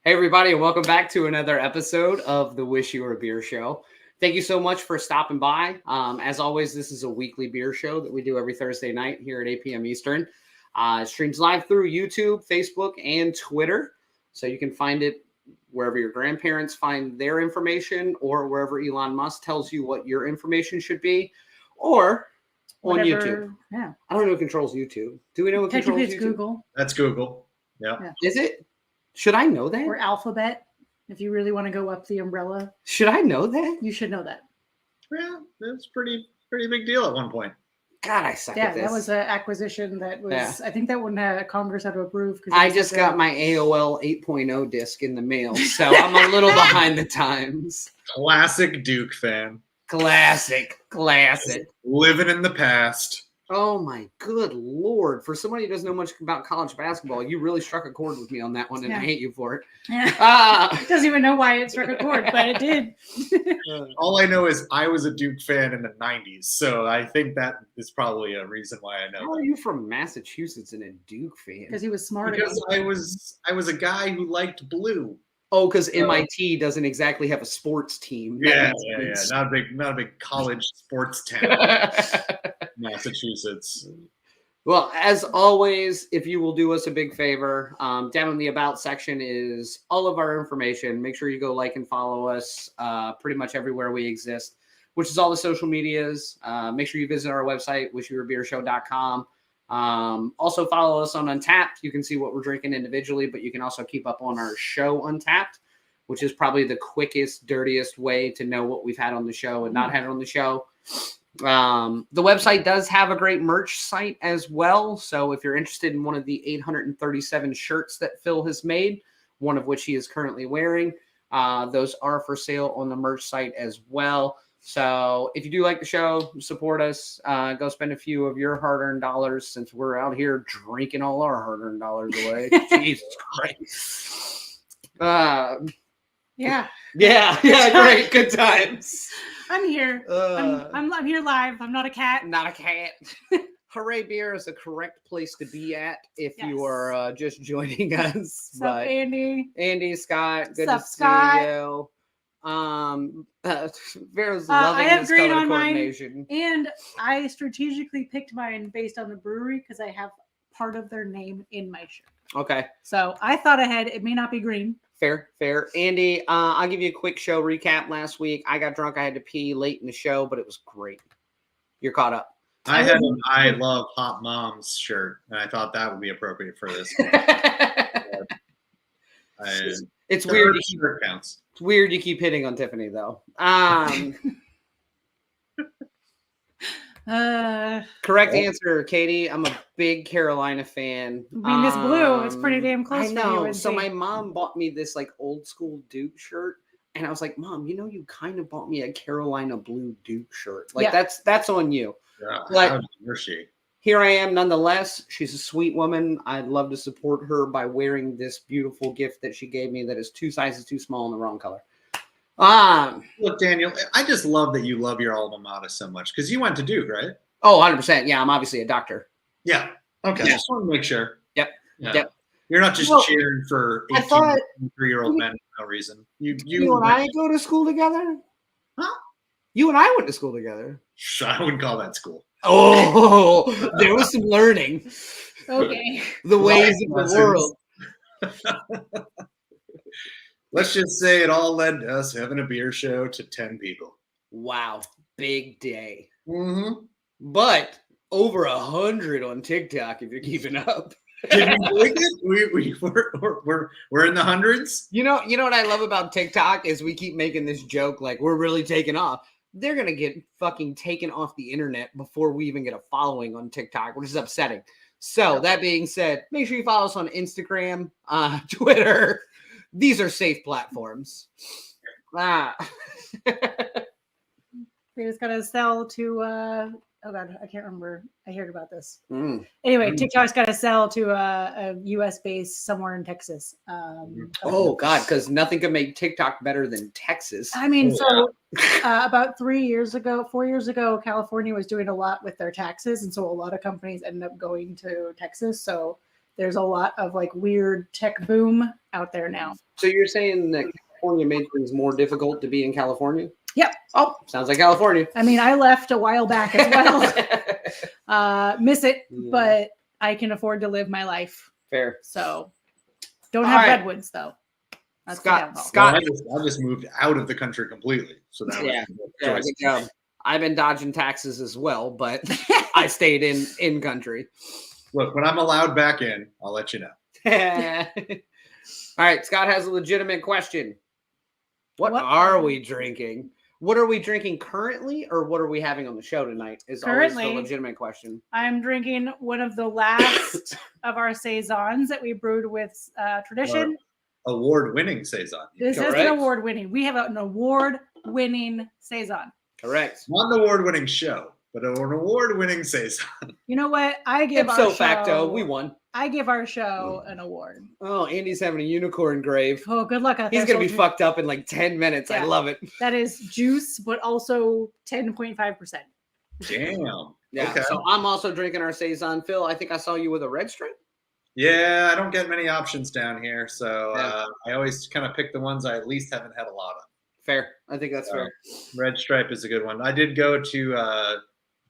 Hey, everybody, and welcome back to another episode of the Wish You Were a Beer Show. Thank you so much for stopping by. As always, this is a weekly beer show that we do every Thursday night here at 8 p.m. Eastern. It streams live through YouTube, Facebook, and Twitter. So you can find it wherever your grandparents find their information or wherever Elon Musk tells you what your information should be, or on YouTube. Yeah. I don't know who controls YouTube. Do we know what controls Technically, YouTube? it's Google. That's Google. Yeah. Is it? Should I know that? Or Alphabet, if you really want to go up the umbrella. Should I know that? You should know that. Yeah, that's pretty big deal at one point. God, I suck Yeah, at this. that was an acquisition that was, I think that one Congress had to approve. I just got my AOL 8.0 disc in the mail, so I'm a little behind the times. Classic Duke fan. Classic. Living in the past. Oh my good Lord. For somebody who doesn't know much about college basketball, you really struck a chord with me on that one, and I hate you for it. Yeah. Doesn't even know why it struck a chord, but it did. All I know is I was a Duke fan in the 90s, so I think that is probably a reason why I know. How are you from Massachusetts and a Duke fan? Because he was smart. Because I was a guy who liked blue. Oh, because MIT doesn't exactly have a sports team. Yeah. Not a big college sports town. Massachusetts. Well, as always, if you will do us a big favor, down in the About section is all of our information. Make sure you go like and follow us pretty much everywhere we exist, which is all the social medias. Make sure you visit our website, wishyouwereabeershow.com. Also follow us on Untapped. You can see what we're drinking individually, but you can also keep up on our show Untapped, which is probably the quickest, dirtiest way to know what we've had on the show and not had on the show. The website does have a great merch site as well. So if you're interested in one of the 837 shirts that Phil has made, one of which he is currently wearing, those are for sale on the merch site as well. So if you do like the show, support us, go spend a few of your hard-earned dollars since we're out here drinking all our hard-earned dollars away. Jesus Christ. Yeah, great. Good times. I'm here. I'm here live. I'm not a cat. Not a cat. Hooray Beer is the correct place to be at if you are just joining us. What's up, Andy? Andy, Scott, good What's to up, see you. Vera's I loving have this green color on mine, coordination. and I strategically picked mine based on the brewery because I have part of their name in my shirt. Okay. So I thought ahead. It may not be green. Fair. Andy, I'll give you a quick show recap. Last week, I got drunk. I had to pee late in the show, but it was great. You're caught up. I had an I Love Hot Moms shirt, and I thought that would be appropriate for this. It's weird. Shirt counts. It's weird you keep hitting on Tiffany, though. Correct answer, Katie. I'm a big Carolina fan. I mean, this blue is pretty damn close. I know. For you, so my mom bought me this like old school Duke shirt, and I was like, "Mom, you kind of bought me a Carolina blue Duke shirt. Like that's on you." Yeah, but how she? Here I am, nonetheless. She's a sweet woman. I'd love to support her by wearing this beautiful gift that she gave me that is 2 sizes too small in the wrong color. Look, Daniel, I just love that you love your alma mater so much because you went to Duke, right? Oh, 100%. Yeah, I'm obviously a doctor. Yeah. Okay. Yeah. Just want to make sure. Yep. Yeah. Yep. You're not just cheering for 18-3-year-old men for no reason. You and I go to school together? Huh? You and I went to school together. I wouldn't call that school. Oh, there was some learning. Okay. The ways of the world. Let's just say it all led to us having a beer show to 10 people. Wow. Big day. Mm-hmm. But over 100 on TikTok if you're keeping up. Did we believe it? We're in the hundreds. You know what I love about TikTok is we keep making this joke like we're really taking off. They're gonna get fucking taken off the internet before we even get a following on TikTok, which is upsetting. So that being said, make sure you follow us on Instagram, Twitter. These are safe platforms. They just gotta sell to oh god, I can't remember. I heard about this. Mm. Anyway, TikTok's got to sell to a U.S. base somewhere in Texas. Oh god, because nothing can make TikTok better than Texas. I mean, about 4 years ago, California was doing a lot with their taxes, and so a lot of companies ended up going to Texas. So there's a lot of like weird tech boom out there now. So you're saying that California made things more difficult to be in California? Yep. Oh, sounds like California. I mean, I left a while back as well. Miss it, but I can afford to live my life. Fair. So don't have redwoods though. That's Scott. Well, I just moved out of the country completely. So that was good job. I've been dodging taxes as well, but I stayed in country. Look, when I'm allowed back in, I'll let you know. All right, Scott has a legitimate question. What are we drinking? What are we drinking currently, or what are we having on the show tonight? Is currently always the legitimate question. I'm drinking one of the last of our saisons that we brewed with Tradition. Award-winning saison. This is an award-winning. We have an award-winning saison. Correct. Not an award-winning show, but an award-winning saison. You know what? I give Ipso our show, facto, we won. I give our show an award. Oh, Andy's having a unicorn grave. Oh, good luck out there. He's going to be fucked up in like 10 minutes. Yeah. I love it. That is juice, but also 10.5%. Damn. Yeah. Okay. So I'm also drinking our saison. Phil, I think I saw you with a red stripe. Yeah, I don't get many options down here, so I always kind of pick the ones I at least haven't had a lot of. Fair. I think that's fair. Red stripe is a good one. I did go to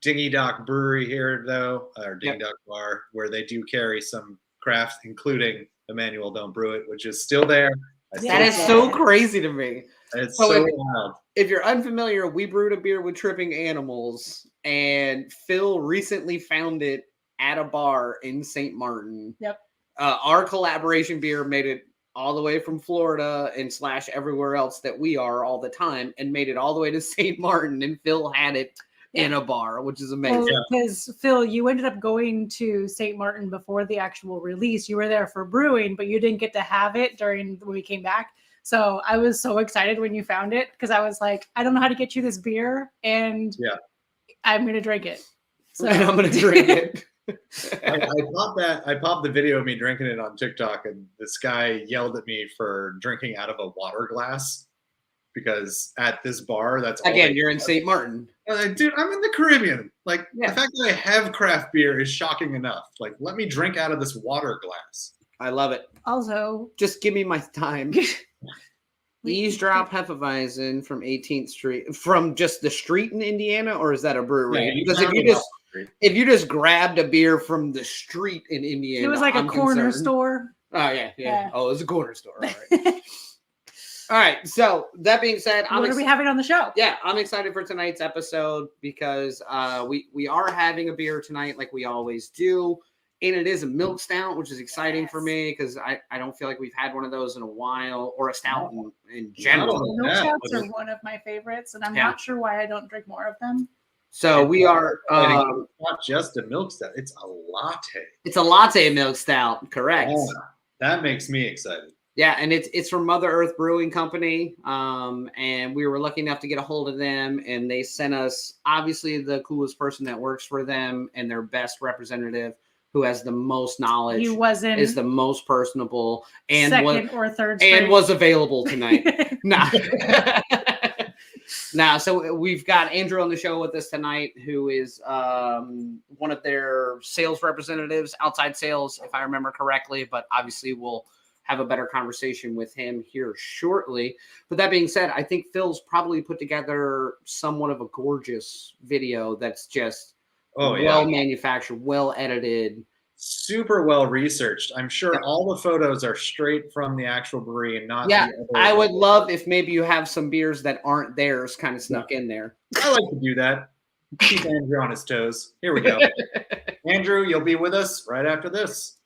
Dingy Dock Brewery here, though, or Dingy Dock Bar, where they do carry some crafts, including Emmanuel Don't Brew It, which is still there. That is so crazy to me. It's so wild. If you're unfamiliar, we brewed a beer with tripping animals, and Phil recently found it at a bar in St. Martin. Yep. Our collaboration beer made it all the way from Florida and / everywhere else that we are all the time, and made it all the way to St. Martin, and Phil had it in a bar, which is amazing. Because Phil, you ended up going to St. Martin before the actual release. You were there for brewing, but you didn't get to have it when we came back. So I was so excited when you found it, because I was like, I don't know how to get you this beer, and I'm going to drink it. So and I'm going to drink it. I popped the video of me drinking it on TikTok, and this guy yelled at me for drinking out of a water glass, because at this bar, that's again, you're in St. Martin. Dude, I'm in the Caribbean. Like, the fact that I have craft beer is shocking enough. Like, let me drink out of this water glass. I love it. Also, just give me my time. Eavesdrop Hefeweizen from 18th Street, from just the street in Indiana, or is that a brewery? Yeah, because if you just grabbed a beer from the street in Indiana, it was like a corner store. Oh yeah. Oh, it was a corner store. All right. All right. So that being said, what are we having on the show? Yeah, I'm excited for tonight's episode because we are having a beer tonight, like we always do. And it is a milk stout, which is exciting for me because I don't feel like we've had one of those in a while, or a stout in general. Milk stouts are one of my favorites, and I'm not sure why I don't drink more of them. So we are not just a milk stout; it's a latte. It's a latte milk stout, correct? Yeah, that makes me excited. Yeah, and it's from Mother Earth Brewing Company, and we were lucky enough to get a hold of them, and they sent us obviously the coolest person that works for them and their best representative, who has the most knowledge, is the most personable, and second or third and was available tonight. So we've got Andrew on the show with us tonight, who is one of their sales representatives, outside sales, if I remember correctly. But obviously, we'll have a better conversation with him here shortly. But that being said, I think Phil's probably put together somewhat of a gorgeous video that's just well manufactured, well edited, super well researched. I'm sure all the photos are straight from the actual brewery and not. I would love if maybe you have some beers that aren't theirs kind of snuck in there. I like to do that. Keep Andrew on his toes. Here we go. Andrew, you'll be with us right after this.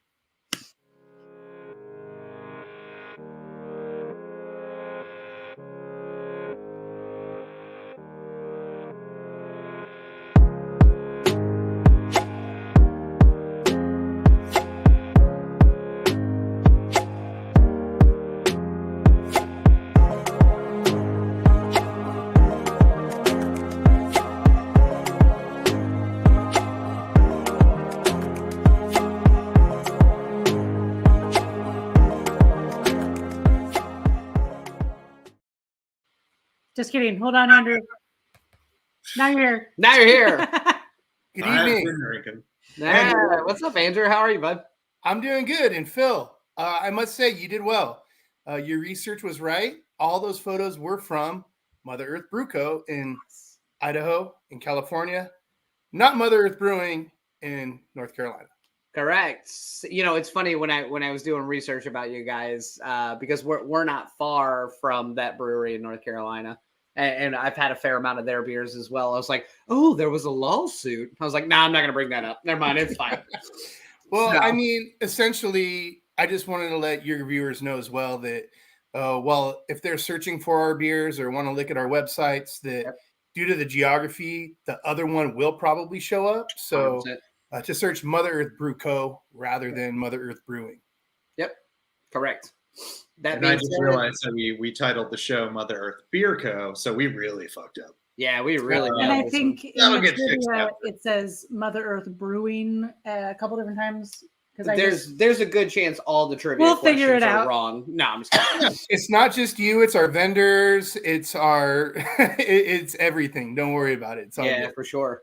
Just kidding. Hold on, Andrew. Now you're here. Now you're here. Good I've evening. been drinking. What's up, Andrew? How are you, bud? I'm doing good. And Phil, I must say you did well. Your research was right. All those photos were from Mother Earth Brew Co. in Idaho, in California, not Mother Earth Brewing in North Carolina. Correct. It's funny when I was doing research about you guys, because we're not far from that brewery in North Carolina, and I've had a fair amount of their beers as well. I was like, oh, there was a lawsuit. I was like, nah, I'm not gonna bring that up. Never mind, it's fine. Well, So- I mean, essentially, I just wanted to let your viewers know as well that, well, if they're searching for our beers or want to look at our websites, that due to the geography, the other one will probably show up. So 100%. to search Mother Earth Brew Co. rather than Mother Earth Brewing. Yep, correct. That And I being just said, realized that we titled the show Mother Earth Beer Co. So we really fucked up. yeah, we really. And I nailed this think one. in That'll the get fixed trivia, after. it says Mother Earth Brewing a couple different times. There's a good chance all the trivia We'll figure questions it are out. wrong. No, I'm just kidding. It's not just you, it's our vendors, it's our it's everything. Don't worry about it. It's all Yeah, good. for sure.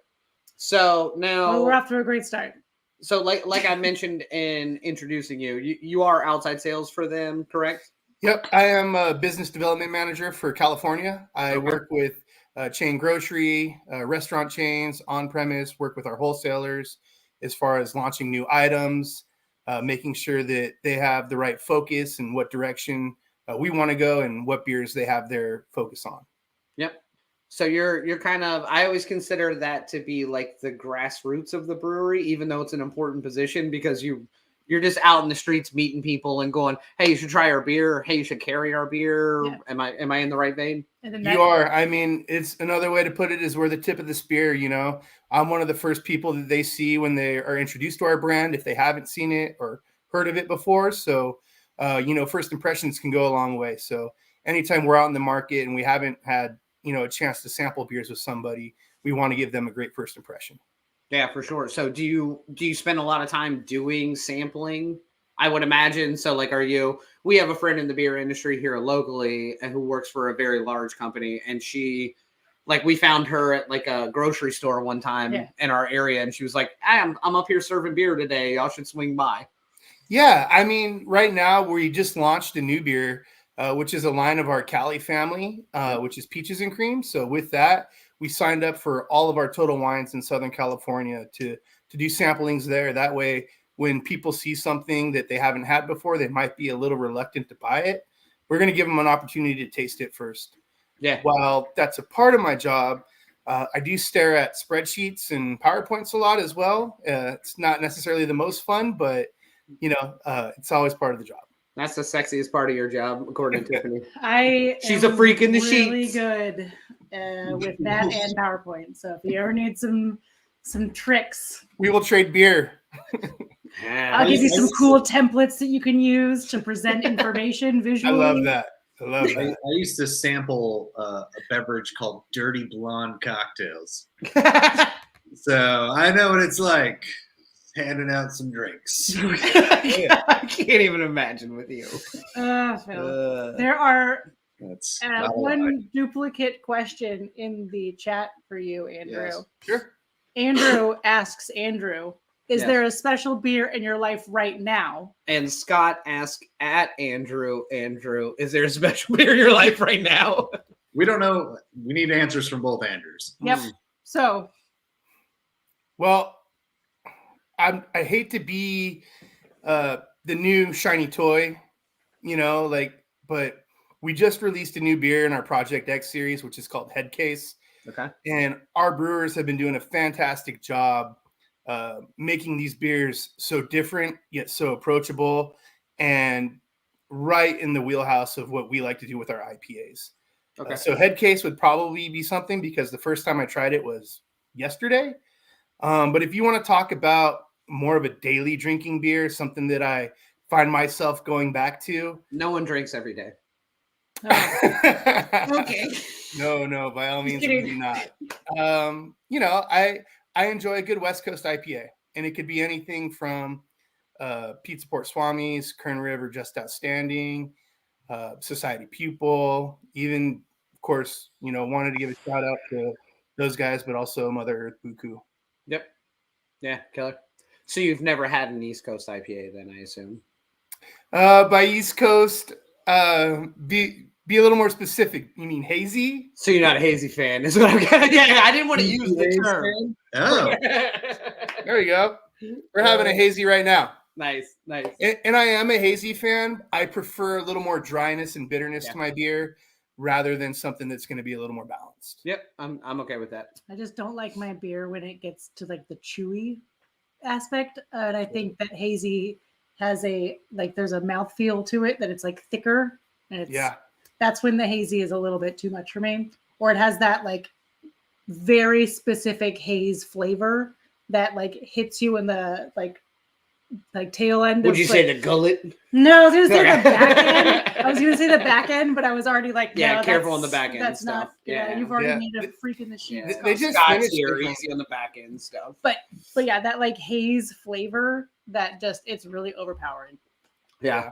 So now, Well, we're off to a great start. so like I mentioned in introducing you are outside sales for them, correct? Yep, I am a business development manager for California. I work with chain grocery, restaurant chains, on-premise, work with our wholesalers as far as launching new items, making sure that they have the right focus and what direction we want to go and what beers they have their focus on. Yep. So you're kind of, I always consider that to be like the grassroots of the brewery, even though it's an important position because you're just out in the streets meeting people and going, hey, you should try our beer. Hey, you should carry our beer. Yeah. Am I in the right vein? And then You are. I mean, it's another way to put it is we're the tip of the spear. You know, I'm one of the first people that they see when they are introduced to our brand, if they haven't seen it or heard of it before. So, first impressions can go a long way. So anytime we're out in the market and we haven't had, a chance to sample beers with somebody, we want to give them a great first impression. Yeah, for sure. So do you spend a lot of time doing sampling? I would imagine. So like, we have a friend in the beer industry here locally and who works for a very large company. And we found her at like a grocery store one time in our area. And she was like, I'm up here serving beer today. Y'all should swing by. Yeah. I mean, right now we just launched a new beer, which is a line of our Cali family, which is peaches and cream. So with that, we signed up for all of our Total Wines in Southern California to do samplings there. That way, when people see something that they haven't had before, they might be a little reluctant to buy it. We're going to give them an opportunity to taste it first. Yeah. While that's a part of my job, I do stare at spreadsheets and PowerPoints a lot as well. It's not necessarily the most fun, but it's always part of the job. That's the sexiest part of your job, according to Tiffany. She's a freak in the really sheets. good with that and PowerPoint. So if you ever need some tricks, we will trade beer. I'll give you some cool templates that you can use to present information visually. I love that. I used to sample a beverage called Dirty Blonde cocktails. So I know what it's like handing out some drinks. I can't even imagine with you. Phil. There are That's one duplicate question in the chat for you, Andrew. Yes. Sure. Andrew asks Andrew, is there a special beer in your life right now? And Scott asked at Andrew, is there a special beer in your life right now? We don't know. We need answers from both Andrews. Yep. So, well, I hate to be the new shiny toy, but we just released a new beer in our Project X series, which is called Head Case. Okay. And our brewers have been doing a fantastic job making these beers so different yet so approachable and right in the wheelhouse of what we like to do with our IPAs. Okay. So Head Case would probably be something because the first time I tried it was yesterday. But if you want to talk about more of a daily drinking beer, something that I find myself going back to. No one drinks every day. Okay. No, by all means, we do not. I enjoy a good West Coast IPA, and it could be anything from Pizza Port Swami's, Kern River Just Outstanding, Society Pupil, even, of course, wanted to give a shout out to those guys, but also Mother Earth Brew Co. Yep. Yeah, killer. So you've never had an East Coast IPA, then I assume. By East Coast, be a little more specific. You mean hazy? So you're not a hazy fan, is what I'm getting. Yeah, I didn't want to use the term. Oh, There you go. We're having a hazy right now. Nice. And I am a hazy fan. I prefer a little more dryness and bitterness to my beer rather than something that's going to be a little more balanced. Yep, I'm okay with that. I just don't like my beer when it gets to like the chewy aspect. And I think that hazy has there's a mouthfeel to it that it's like thicker. And that's when the hazy is a little bit too much for me. Or it has that like very specific haze flavor that like hits you in the like tail end. Would you say the gullet? No, I was gonna say the back end. I was gonna say the back end, but I was already like, no, careful on the back end. That's stuff. not. Yeah, you've already made a freak in the sheet. Yeah. They just Scott's finished here, the- easy on the back end stuff. But yeah, that like haze flavor that it's really overpowering. Yeah.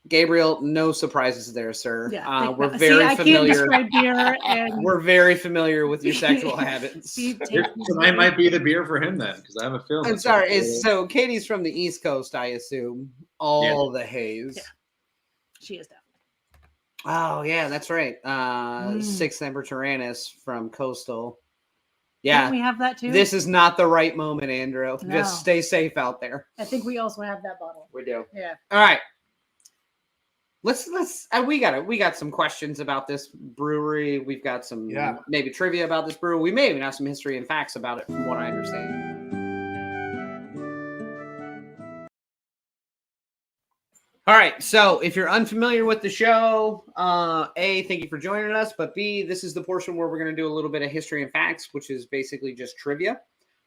Gabriel, no surprises there, sir. Yeah, we're very familiar. I can't describe beer, and We're very familiar with your sexual habits. tonight might be the beer for him then, because I have a feeling. I'm sorry. So Katie's from the East Coast, I assume. All the haze. Yeah. She is definitely. Oh yeah, that's right. Sixth Ember Tyrannus from Coastal. Yeah, Don't we have that too. this is not the right moment, Andrew. No. Just stay safe out there. I think we also have that bottle. We do. Yeah. All right. Let's we got some questions about this brewery. We've got some maybe trivia about this brewery. We may even have some history and facts about it from what I understand. All right, so if you're unfamiliar with the show, A, thank you for joining us, but B, this is the portion where we're going to do a little bit of history and facts, which is basically just trivia.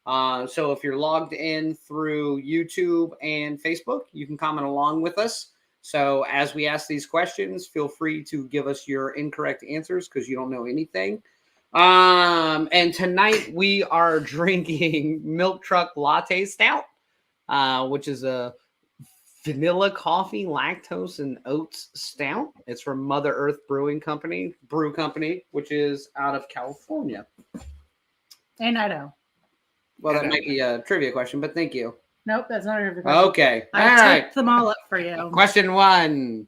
So if you're logged in through YouTube and Facebook, you can comment along with us. So as we ask these questions, feel free to give us your incorrect answers because you don't know anything. And tonight we are drinking Milk Truck Latte Stout, which is a vanilla coffee, lactose, and oats stout. It's from Mother Earth Brewing Company, which is out of California. And Idaho. Well, that might be a trivia question, but thank you. Nope, that's not a trivia question. Okay. I All right. typed them all up for you. Question 1.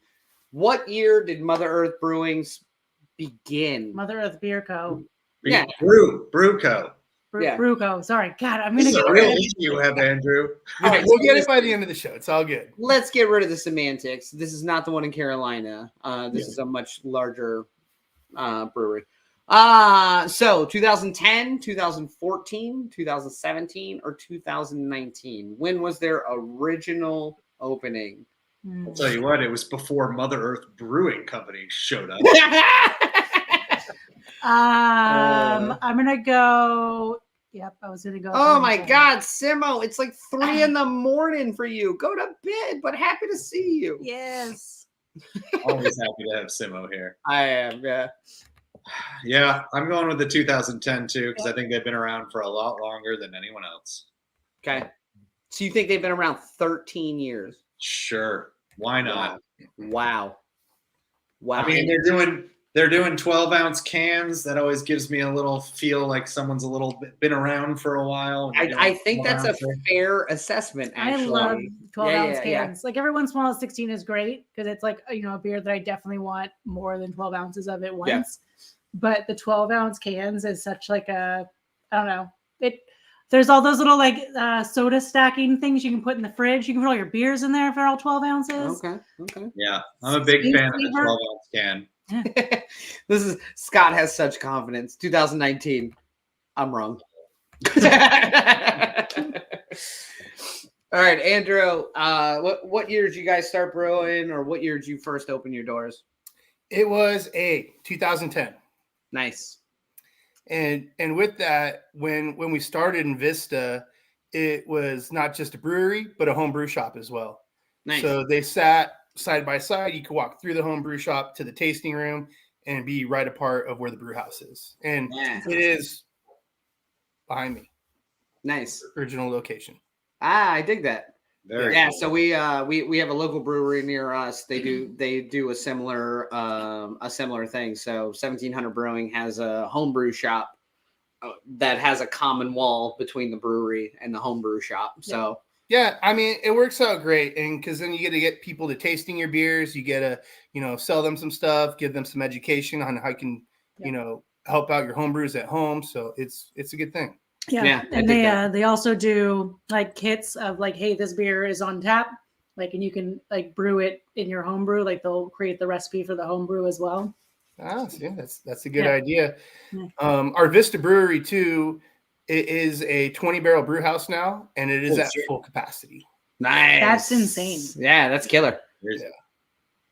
What year did Mother Earth Brewings begin? Mother Earth Beer Co. Yeah. Brew Co. Brew Co. Sorry. God, I'm This going to is get a real rid issue you have, Andrew. All right, We'll so get it by the end of the show. It's all good. Let's get rid of the semantics. This is not the one in Carolina. This is a much larger brewery. So 2010, 2014, 2017, or 2019? When was their original opening? I'll tell you what, it was before Mother Earth Brewing Company showed up. I'm going to go. Yep, I was going to go. Oh my God, Simo, it's like 3 a.m. for you. Go to bed, but happy to see you. Yes. Always happy to have Simo here. I am, yeah. Yeah, I'm going with the 2010 too, because I think they've been around for a lot longer than anyone else. Okay. So you think they've been around 13 years? Sure. Why not? Wow. I mean, they're doing 12-ounce cans. That always gives me a little feel like someone's a little bit been around for a while. I think that's a fair assessment, actually. I love 12-ounce cans. Yeah. Like every once in a while, 16 is great because it's like, a beer that I definitely want more than 12 ounces of at once. Yeah. But the 12-ounce cans is such like I don't know. There's all those little like soda stacking things you can put in the fridge. You can put all your beers in there if they're all 12 ounces. Okay. Yeah, I'm a big fan of the 12-ounce can. Scott has such confidence. 2019. I'm wrong. All right, Andrew. What year did you guys start brewing, or what year did you first open your doors? It was 2010. Nice. And with that, when we started in Vista, it was not just a brewery, but a home brew shop as well. Nice. So they sat side by side. You could walk through the home brew shop to the tasting room and be right a part of where the brew house is. And it is behind me. Nice. Original location. I dig that. Very yeah, cool. so we have a local brewery near us. They do a similar thing. So 1700 Brewing has a homebrew shop that has a common wall between the brewery and the homebrew shop. So yeah, I mean, it works out great, and because then you get to get people to tasting your beers, you get to sell them some stuff, give them some education on how you can help out your homebrews at home. So it's a good thing. Yeah, and they also do like kits of like, hey, this beer is on tap, like, and you can like brew it in your homebrew. Like they'll create the recipe for the homebrew as well. Ah, yeah, that's a good idea. Yeah. Our Vista Brewery too, it is a 20-barrel brew house now, and it is at full capacity. Nice. That's insane. Yeah, that's killer. Yeah.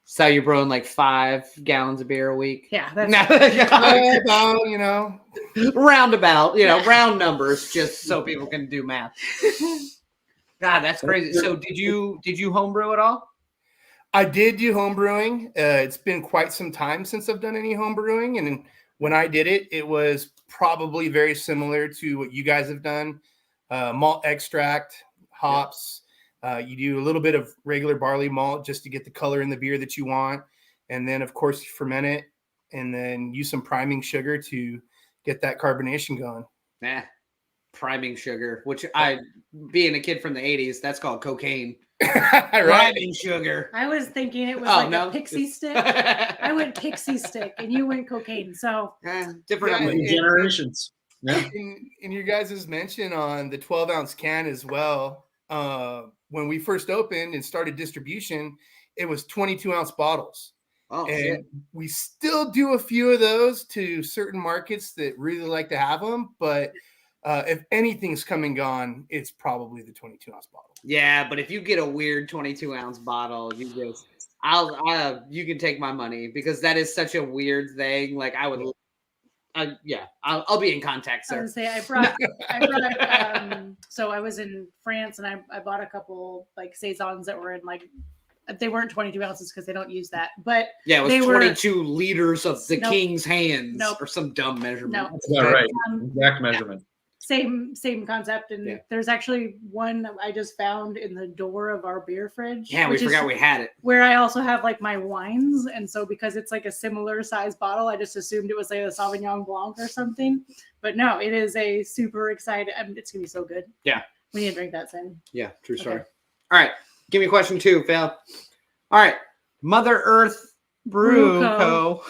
So you're brewing like 5 gallons of beer a week? Yeah, that's roundabout, round numbers, just so people can do math. God, that's crazy. So did you homebrew at all? I did do home brewing. It's been quite some time since I've done any home brewing. And when I did it, it was probably very similar to what you guys have done. Malt extract, hops. You do a little bit of regular barley malt just to get the color in the beer that you want. And then, of course, you ferment it and then use some priming sugar to get that carbonation going. Priming sugar, which being a kid from the 80s, that's called cocaine. Right. Priming sugar. I was thinking it was a pixie stick. I went pixie stick and you went cocaine. So different generations. Yeah. In your guys' mention on the 12-ounce can as well, when we first opened and started distribution, it was 22-ounce bottles. Oh, and shit. We still do a few of those to certain markets that really like to have them. But if anything's come and gone, it's probably the 22-ounce bottle. Yeah, but if you get a weird 22-ounce bottle, you can take my money, because that is such a weird thing. Like I'll be in contact, sir. I was gonna say, I brought so I was in France and I bought a couple like saisons that were in like, they weren't 22 ounces because they don't use that, but yeah, it was 22 liters of the king's hands, Nope. or some dumb measurement. No. That's not right. Exact measurement. Same concept. And there's actually one I just found in the door of our beer fridge. Yeah, we forgot we had it. Where I also have like my wines. And so because it's like a similar size bottle, I just assumed it was like a Sauvignon Blanc or something. But no, it is a super excited. It's going to be so good. Yeah. We need to drink that soon. Yeah, true story. Okay. All right. Give me question 2, Phil. All right. Mother Earth Brew Co.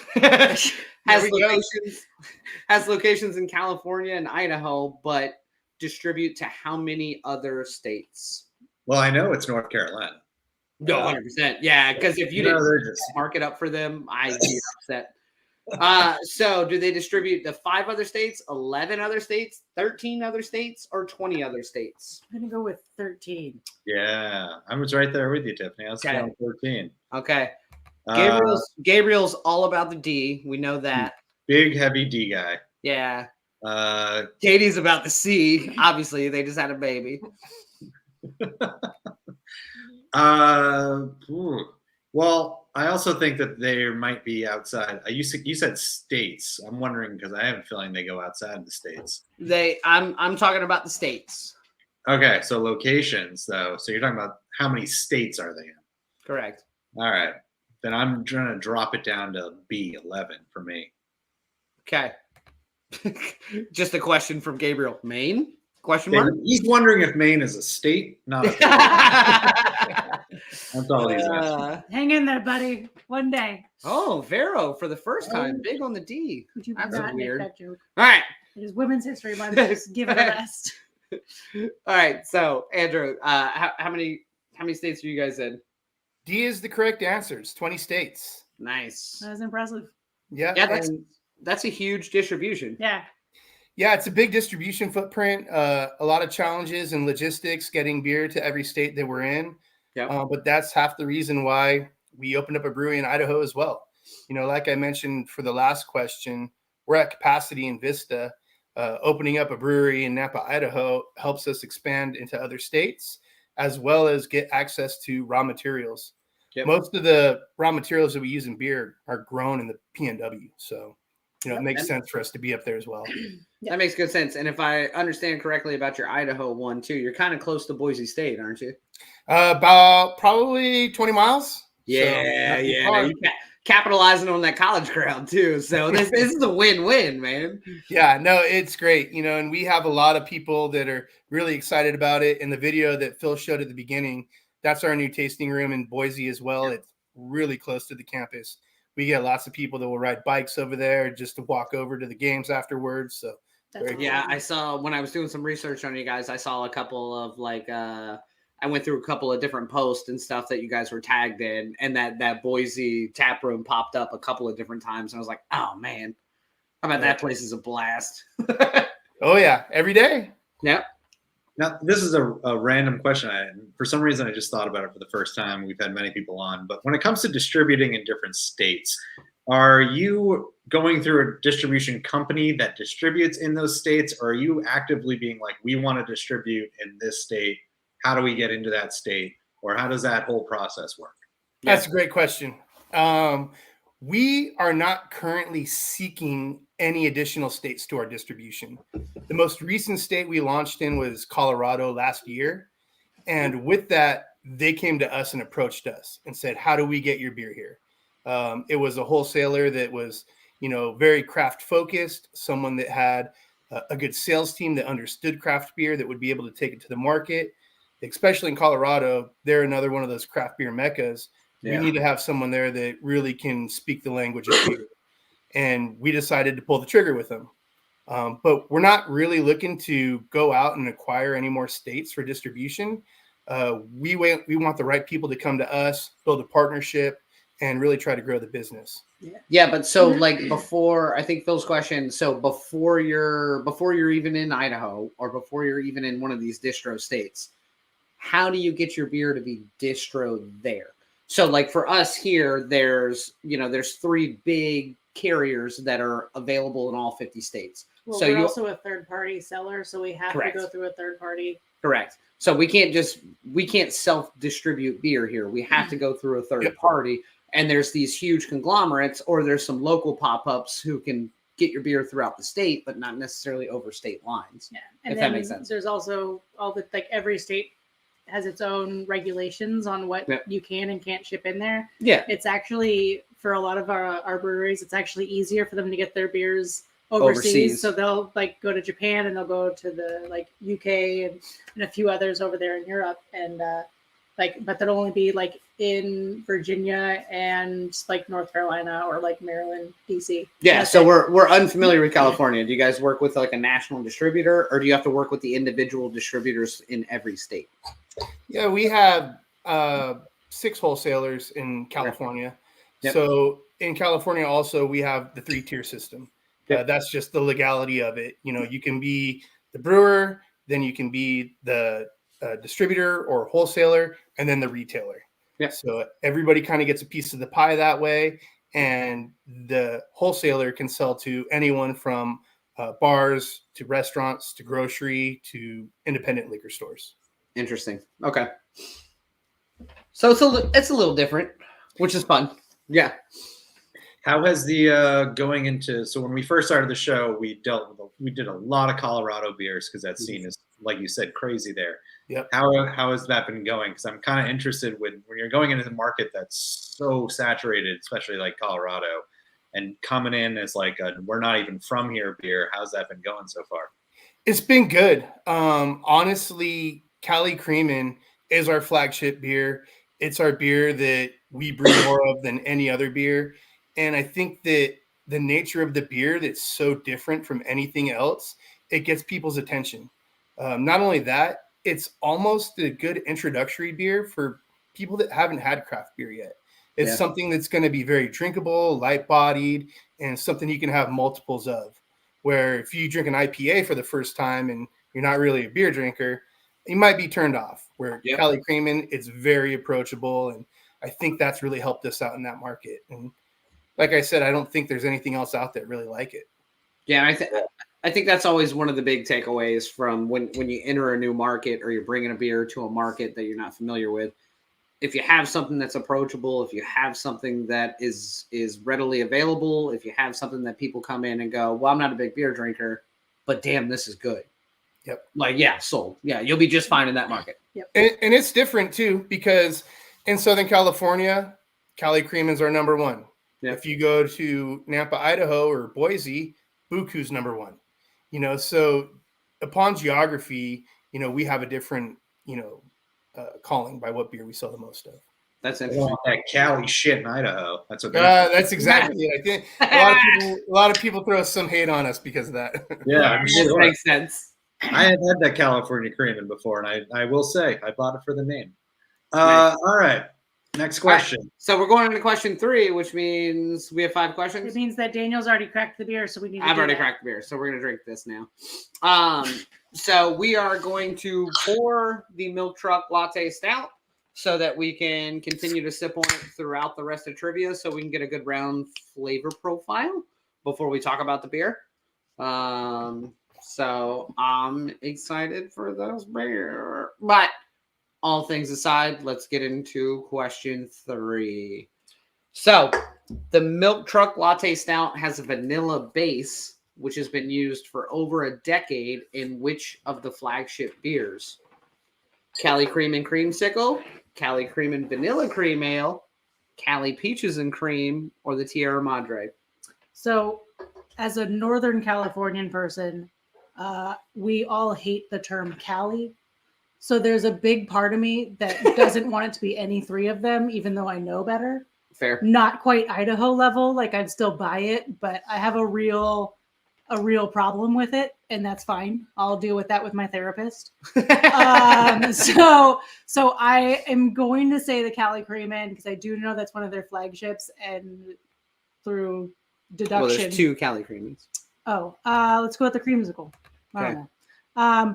has locations in California and Idaho, but distribute to how many other states? Well, I know it's North Carolina. No, 100%. Yeah, because if you didn't mark it up for them, I'd be upset. So do they distribute to 5 other states, 11 other states, 13 other states, or 20 other states? I'm going to go with 13. Yeah, I was right there with you, Tiffany. I was going 13. Okay. Gabriel's all about the D. We know that. Big, heavy D guy. Yeah. Katie's about the C. Obviously, they just had a baby. Well, I also think that they might be outside. You said states. I'm wondering because I have a feeling they go outside the states. I'm talking about the states. Okay, so locations though. So you're talking about how many states are they in? Correct. All right. Then I'm trying to drop it down to B, 11 for me. Okay. Just a question from Gabriel. Maine? Question mark? He's wondering if Maine is a state, not a state. That's all he's asking. Hang in there, buddy. One day. Oh, Vero for the first time. Big on the D. Would you That's not weird. make that joke? All right. It is Women's History Month. Just give it a rest. All right. So, Andrew, how many states are you guys in? D is the correct answer. It's 20 states. Nice. That was impressive. Yeah. Yeah, that's a huge distribution. Yeah. Yeah, it's a big distribution footprint. A lot of challenges and logistics getting beer to every state that we're in. Yeah. But that's half the reason why we opened up a brewery in Idaho as well. Like I mentioned for the last question, we're at capacity in Vista. Opening up a brewery in Napa, Idaho helps us expand into other states, as well as get access to raw materials. Yep. Most of the raw materials that we use in beer are grown in the PNW. So, it makes sense for us to be up there as well. That makes good sense. And if I understand correctly about your Idaho one too, you're kind of close to Boise State, aren't you? About probably 20 miles. Yeah, so yeah. capitalizing on that college crowd too. So this is a win-win, man. Yeah, no, it's great. And we have a lot of people that are really excited about it. And the video that Phil showed at the beginning, that's our new tasting room in Boise as well. It's really close to the campus. We get lots of people that will ride bikes over there just to walk over to the games afterwards. So yeah, I saw when I was doing some research on you guys, I saw a couple of I went through a couple of different posts and stuff that you guys were tagged in, and that Boise tap room popped up a couple of different times. And I was like, oh man, how about that place is a blast? Oh yeah, every day. Yep. Now, this is a random question. For some reason, I just thought about it for the first time. We've had many people on, but when it comes to distributing in different states, are you going through a distribution company that distributes in those states, or are you actively being like, we want to distribute in this state? How do we get into that state? Or how does that whole process work? That's a great question. We are not currently seeking any additional states to our distribution. The most recent state we launched in was Colorado last year. And with that, they came to us and approached us and said, how do we get your beer here? It was a wholesaler that was, very craft focused, someone that had a good sales team that understood craft beer that would be able to take it to the market. Especially in Colorado, they're another one of those craft beer meccas. Yeah. We need to have someone there that really can speak the language of beer. And we decided to pull the trigger with them. But we're not really looking to go out and acquire any more states for distribution. We want the right people to come to us, build a partnership, and really try to grow the business. Yeah, but so like before, I think Phil's question, so before you're even in Idaho or before you're even in one of these distro states, how do you get your beer to be distro there? So like for us here, there's 3 big carriers that are available in all 50 states. Well, so we're also a third-party seller, so we have to go through a third party. Correct. So we can't self-distribute beer here. We have to go through a third party. And there's these huge conglomerates, or there's some local pop-ups who can get your beer throughout the state, but not necessarily over state lines. Yeah, and if that makes sense. There's also all the every state has its own regulations on what you can and can't ship in there. Yeah. It's actually, for a lot of our breweries, it's actually easier for them to get their beers overseas. So they'll go to Japan and they'll go to the UK and a few others over there in Europe. And but they'll only be in Virginia and North Carolina or Maryland, DC. Yeah. So we're unfamiliar with California. Do you guys work with a national distributor, or do you have to work with the individual distributors in every state? Yeah, we have 6 wholesalers in California. Yep. So in California also, we have the 3-tier system. Yep. That's just the legality of it. You can be the brewer, then you can be the distributor or wholesaler, and then the retailer. Yeah. So everybody kind of gets a piece of the pie that way. And the wholesaler can sell to anyone from bars to restaurants to grocery to independent liquor stores. Interesting. Okay. So it's a little different, which is fun. Yeah. How has the going into, so when we first started the show, we did a lot of Colorado beers because that scene is, like you said, crazy there. Yep. How has that been going? Because I'm kind of interested when you're going into the market that's so saturated, especially like Colorado, and coming in as we're not even from here beer. How's that been going so far? It's been good. Honestly, Cali Creamin' is our flagship beer. It's our beer that we brew more of than any other beer. And I think that the nature of the beer that's so different from anything else, it gets people's attention. Not only that, it's almost a good introductory beer for people that haven't had craft beer yet. It's something that's going to be very drinkable, light-bodied, and something you can have multiples of. Where if you drink an IPA for the first time and you're not really a beer drinker, you might be turned off. Where Cali Creamin', it's very approachable, and I think that's really helped us out in that market. And like I said, I don't think there's anything else out there really like it. Yeah, I think that's always one of the big takeaways from when you enter a new market or you're bringing a beer to a market that you're not familiar with. If you have something that's approachable, if you have something that is readily available, if you have something that people come in and go, well, I'm not a big beer drinker, but damn, this is good. Yep. Sold. Yeah, you'll be just fine in that market. Yep. And it's different too, because in Southern California, Cali Creamin's our number one. Yeah. If you go to Nampa, Idaho, or Boise, Buku's number one. So upon geography, we have a different, calling by what beer we sell the most of. That's I don't interesting. want that Cali shit in Idaho. That's what. That's exactly it. I think a lot of people throw some hate on us because of that. Yeah, I'm That sure. makes sense. I have had that California cream before, and I will say I bought it for the name. Nice. All right. Next question. All right, so we're going into question 3, which means we have 5 questions. It means that Daniel's already cracked the beer, so we need to I've do already that. cracked the beer, so we're going to drink this now. So we are going to pour the milk truck latte stout so that we can continue to sip on it throughout the rest of trivia so we can get a good round flavor profile before we talk about the beer. So I'm excited for this beer. But all things aside, let's get into question 3. So the milk truck latte stout has a vanilla base, which has been used for over a decade in which of the flagship beers? Cali Cream and Creamsicle, Cali Cream and Vanilla Cream Ale, Cali Peaches and Cream, or the Tierra Madre? So, as a Northern Californian person, we all hate the term Cali. So there's a big part of me that doesn't want it to be any 3 of them, even though I know better. Fair. Not quite Idaho level, like I'd still buy it, but I have a real problem with it, and that's fine. I'll deal with that with my therapist. So I am going to say the Cali Cream In because I do know that's one of their flagships, and through deduction. Well, there's 2 Cali Creamies. Oh, let's go with the creamsicle. I don't know.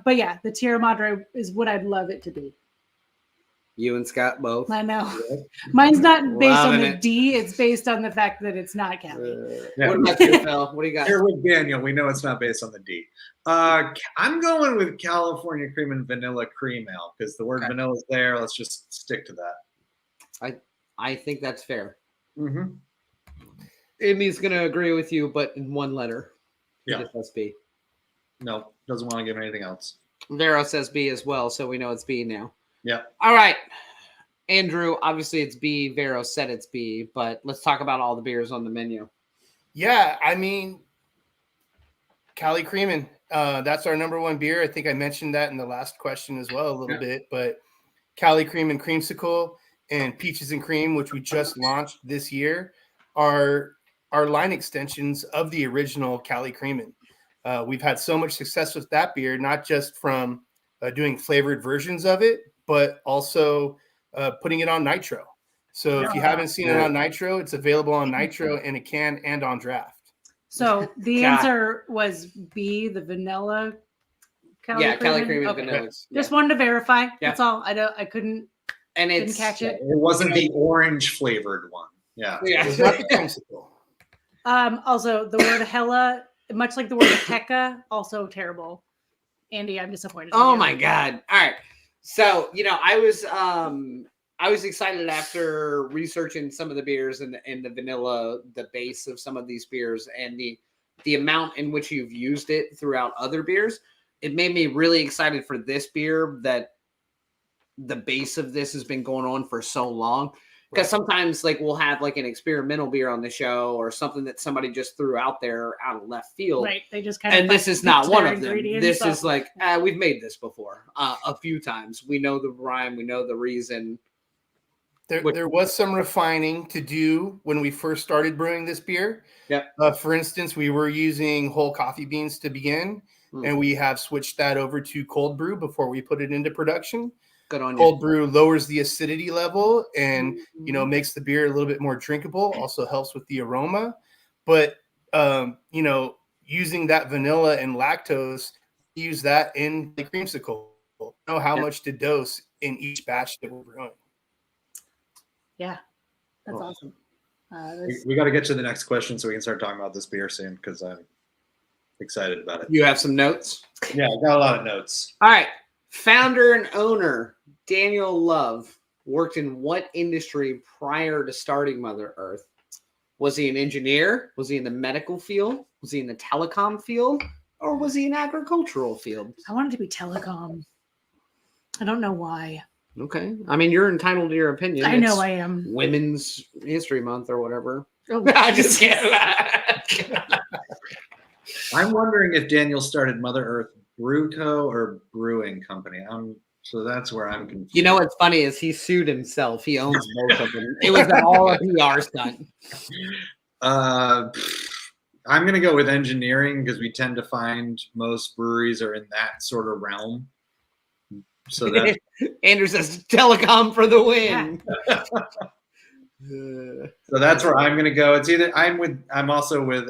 But yeah, the Tierra Madre is what I'd love it to be. You and Scott both. I know. Mine's not based on Loving the it. D. It's based on the fact that it's not Cali. Yeah. What about you, Phil? What do you got? Here with Daniel, we know it's not based on the D. I'm going with California Cream and Vanilla Cream Ale because the word vanilla is there. Let's just stick to that. I think that's fair. Mm-hmm. Amy's going to agree with you, but in one letter. Yeah. It says B. No, doesn't want to give anything else. Vero says B as well, so we know it's B now. Yeah. All right. Andrew, obviously it's B. Vero said it's B, but let's talk about all the beers on the menu. Yeah, I mean, Cali Creamin', that's our number 1 beer. I think I mentioned that in the last question as well a little bit, but Cali Cream and Creamsicle and Peaches and Cream, which we just launched this year, are line extensions of the original Cali Creamin'. We've had so much success with that beer, not just from doing flavored versions of it, but also putting it on nitro. So if you haven't seen it on nitro, it's available on nitro in a can and on draft. So the answer was B, the vanilla Cali Cali Creamin'? Cream and Okay. Vanilla. Just wanted to verify. Yeah. That's all. I couldn't And didn't it's catch it. It wasn't the orange flavored one. Yeah. It was not the creamsicle. Also, the word hella, much like the word hecka, also terrible. Andy, I'm disappointed. in Oh you. my God. All right. So, I was excited after researching some of the beers and the vanilla, the base of some of these beers and the amount in which you've used it throughout other beers. It made me really excited for this beer that the base of this has been going on for so long. Because sometimes we'll have an experimental beer on the show or something that somebody just threw out there out of left field. Right. They just kind of. And this is not picked one their of them. ingredients This is off. we've made this before a few times. We know the rhyme. We know the reason. There was some refining to do when we first started brewing this beer. Yeah. For instance, we were using whole coffee beans to begin, and we have switched that over to cold brew before we put it into production. Good on you. Cold brew lowers the acidity level and makes the beer a little bit more drinkable. Also helps with the aroma, but using that vanilla and lactose, use that in the creamsicle. Know how much to dose in each batch that we're brewing. Yeah, that's awesome. We got to get to the next question so we can start talking about this beer soon because I'm excited about it. You have some notes? Yeah, I got a lot of notes. All right. Founder and owner Daniel Love worked in what industry prior to starting Mother Earth? Was he an engineer? Was he in the medical field? Was he in the telecom field? Or was he in agricultural field? I wanted to be telecom. I don't know why. Okay. I mean, you're entitled to your opinion. I know It's I am. Women's History Month or whatever. Oh, I just can't. I'm wondering if Daniel started Mother Earth Brew Co. or Brewing Company. So that's where I'm confused. You know what's funny is he sued himself. He owns both of them. It was all a PR stunt. I'm going to go with engineering because we tend to find most breweries are in that sort of realm. So that's Andrew says telecom for the win. so that's where I'm going to go. It's either I'm also with.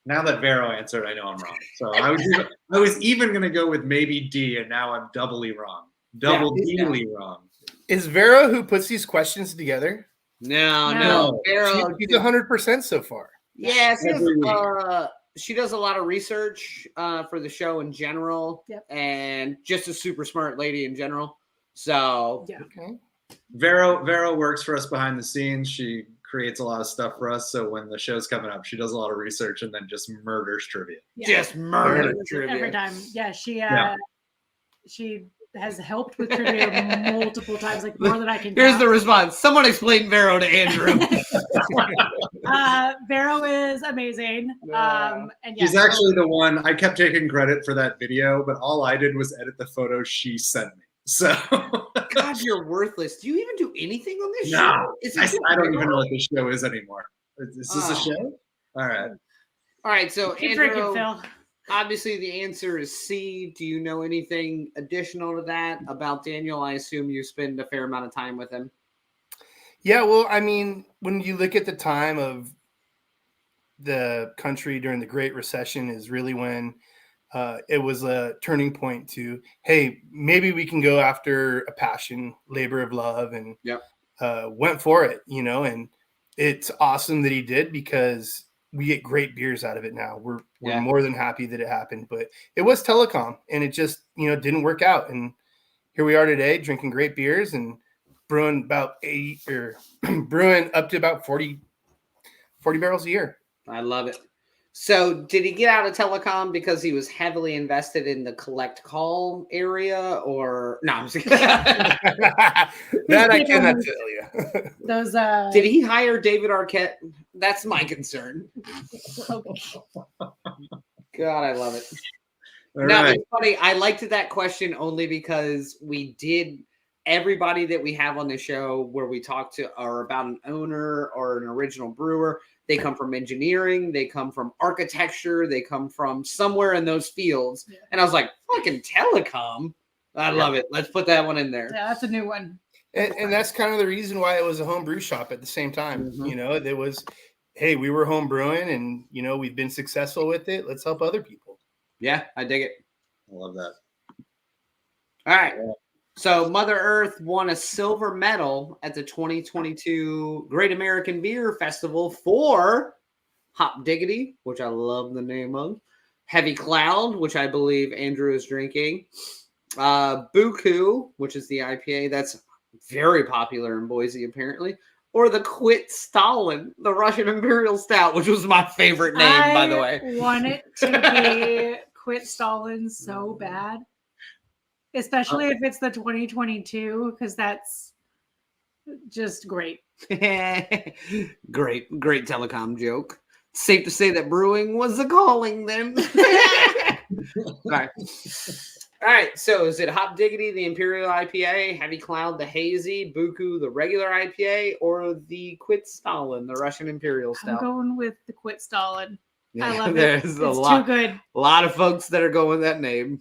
Now that Vero answered, I know I'm wrong. So I was even going to go with maybe D, and now I'm doubly wrong. Doubly wrong. Is Vero who puts these questions together? No. Vero, She's 100% so far. yeah, she does a lot of research for the show in general, and just a super smart lady in general. So Okay. Vero works for us behind the scenes. She creates a lot of stuff for us. So when the show's coming up, she does a lot of research and then just murders trivia. Just murders trivia every time. Yeah, she has helped with trivia multiple times, like more than I can. Here's the response. Someone explain Vero to Andrew. Vero is amazing. And she's actually the one. I kept taking credit for that video, but all I did was edit the photos she sent me. So God, you're worthless. Do you even do anything on this show? No, I don't even know what this show is anymore. Is this a show? All right. So keep Andrew, drinking, Phil. Obviously the answer is C. Do you know anything additional to that about Daniel? I assume you spend a fair amount of time with him. Yeah, well, I mean, when you look at the time of the country during the Great Recession is really when it was a turning point to, hey, maybe we can go after a passion, labor of love, and went for it, and it's awesome that he did because we get great beers out of it now. We're more than happy that it happened, but it was telecom and it just, didn't work out. And here we are today drinking great beers and brewing brewing up to about 40 barrels a year. I love it. So did he get out of telecom because he was heavily invested in the collect call area or no? I'm just that I cannot tell you. Those did he hire David Arquette? That's my concern. God, I love it. It's funny. I liked that question only because we did everybody that we have on the show where we talk to are about an owner or an original brewer. They come from engineering. They come from architecture. They come from somewhere in those fields. Yeah. And I was like, fucking telecom. I love it. Let's put that one in there. Yeah, that's a new one. And that's kind of the reason why it was a home brew shop at the same time. Mm-hmm. It was, hey, we were home brewing and, we've been successful with it. Let's help other people. Yeah, I dig it. I love that. All right. Yeah. So Mother Earth won a silver medal at the 2022 Great American Beer Festival for Hop Diggity, which I love the name of, Heavy Cloud, which I believe Andrew is drinking, Buku, which is the IPA that's very popular in Boise apparently, or the Quit Stalin, the Russian Imperial Stout, which was my favorite name, by the way. I want it to be Quit Stalin so bad. Especially if it's the 2022, because that's just great. Great telecom joke. Safe to say that brewing was a calling then. All right. So is it Hop Diggity, the Imperial IPA, Heavy Cloud, the Hazy, Buku, the regular IPA, or the Quit Stalin, the Russian Imperial Stout? I'm going with the Quit Stalin. Yeah, I love it. It's too good. A lot of folks that are going with that name.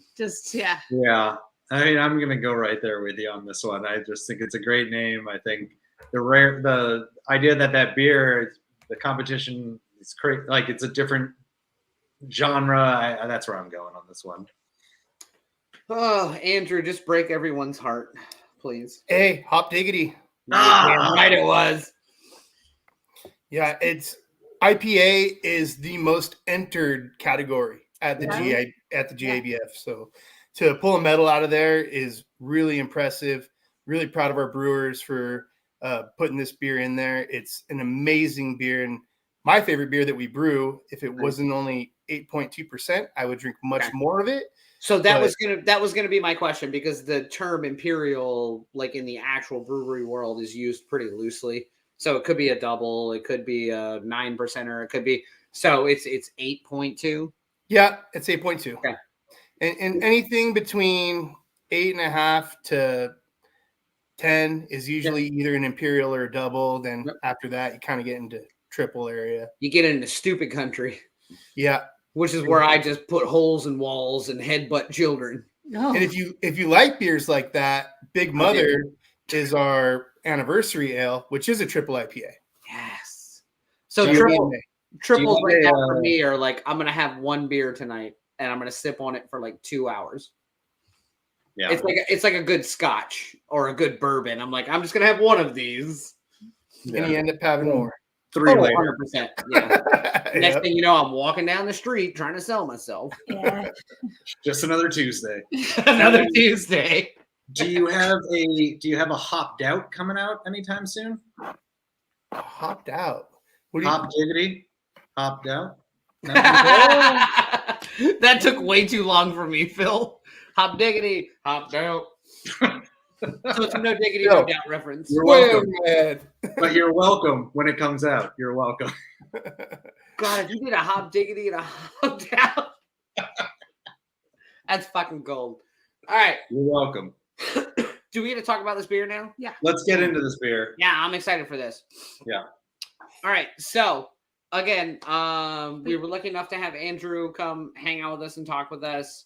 Yeah. I mean, I'm going to go right there with you on this one. I just think it's a great name. I think the idea that beer, the competition is crazy. Like it's a different genre. That's where I'm going on this one. Oh, Andrew, just break everyone's heart, please. Hey, Hop Diggity. Right it was. Yeah, it's IPA is the most entered category at the GABF. So to pull a medal out of there is really impressive. Really proud of our brewers for putting this beer in there. It's an amazing beer and my favorite beer that we brew. If it wasn't only 8.2%, I would drink much more of it. So that was gonna be my question because the term imperial, like in the actual brewery world, is used pretty loosely. So it could be a double, it could be a 9%, it could be so it's 8.2. Yeah, it's 8.2. Okay. And anything between 8.5 to 10 is usually either an imperial or a double. Then after that, you kind of get into triple area. You get into stupid country. Yeah. Which is where I just put holes in walls and headbutt children. No. And if you like beers like that, Big Mother is our anniversary ale, which is a triple IPA. Yes. So Do triples you right like now a- for me are like, I'm gonna have one beer tonight and I'm gonna sip on it for like 2 hours. Yeah. It's like a good scotch or a good bourbon. I'm like, I'm just gonna have one of these. Yeah. And you end up having more. 3 later. 100%. Yeah. Next Yep. thing you know, I'm walking down the street trying to sell myself. Yeah. Just another Tuesday. Another Tuesday. Do you have a hopped out coming out anytime soon? Hopped out. What do you? Hop diggity? Hopped out? No? That took way too long for me, Phil. Hop diggity, hop down. So it's a no diggity, no doubt reference. You're Wait a welcome. minute. But you're welcome when it comes out. You're welcome. God, if you did a hop diggity and a hop down, that's fucking gold. All right. You're welcome. Do we get to talk about this beer now? Let's get into this beer. Yeah, I'm excited for this. Yeah. All right. So again, we were lucky enough to have Andrew come hang out with us and talk with us.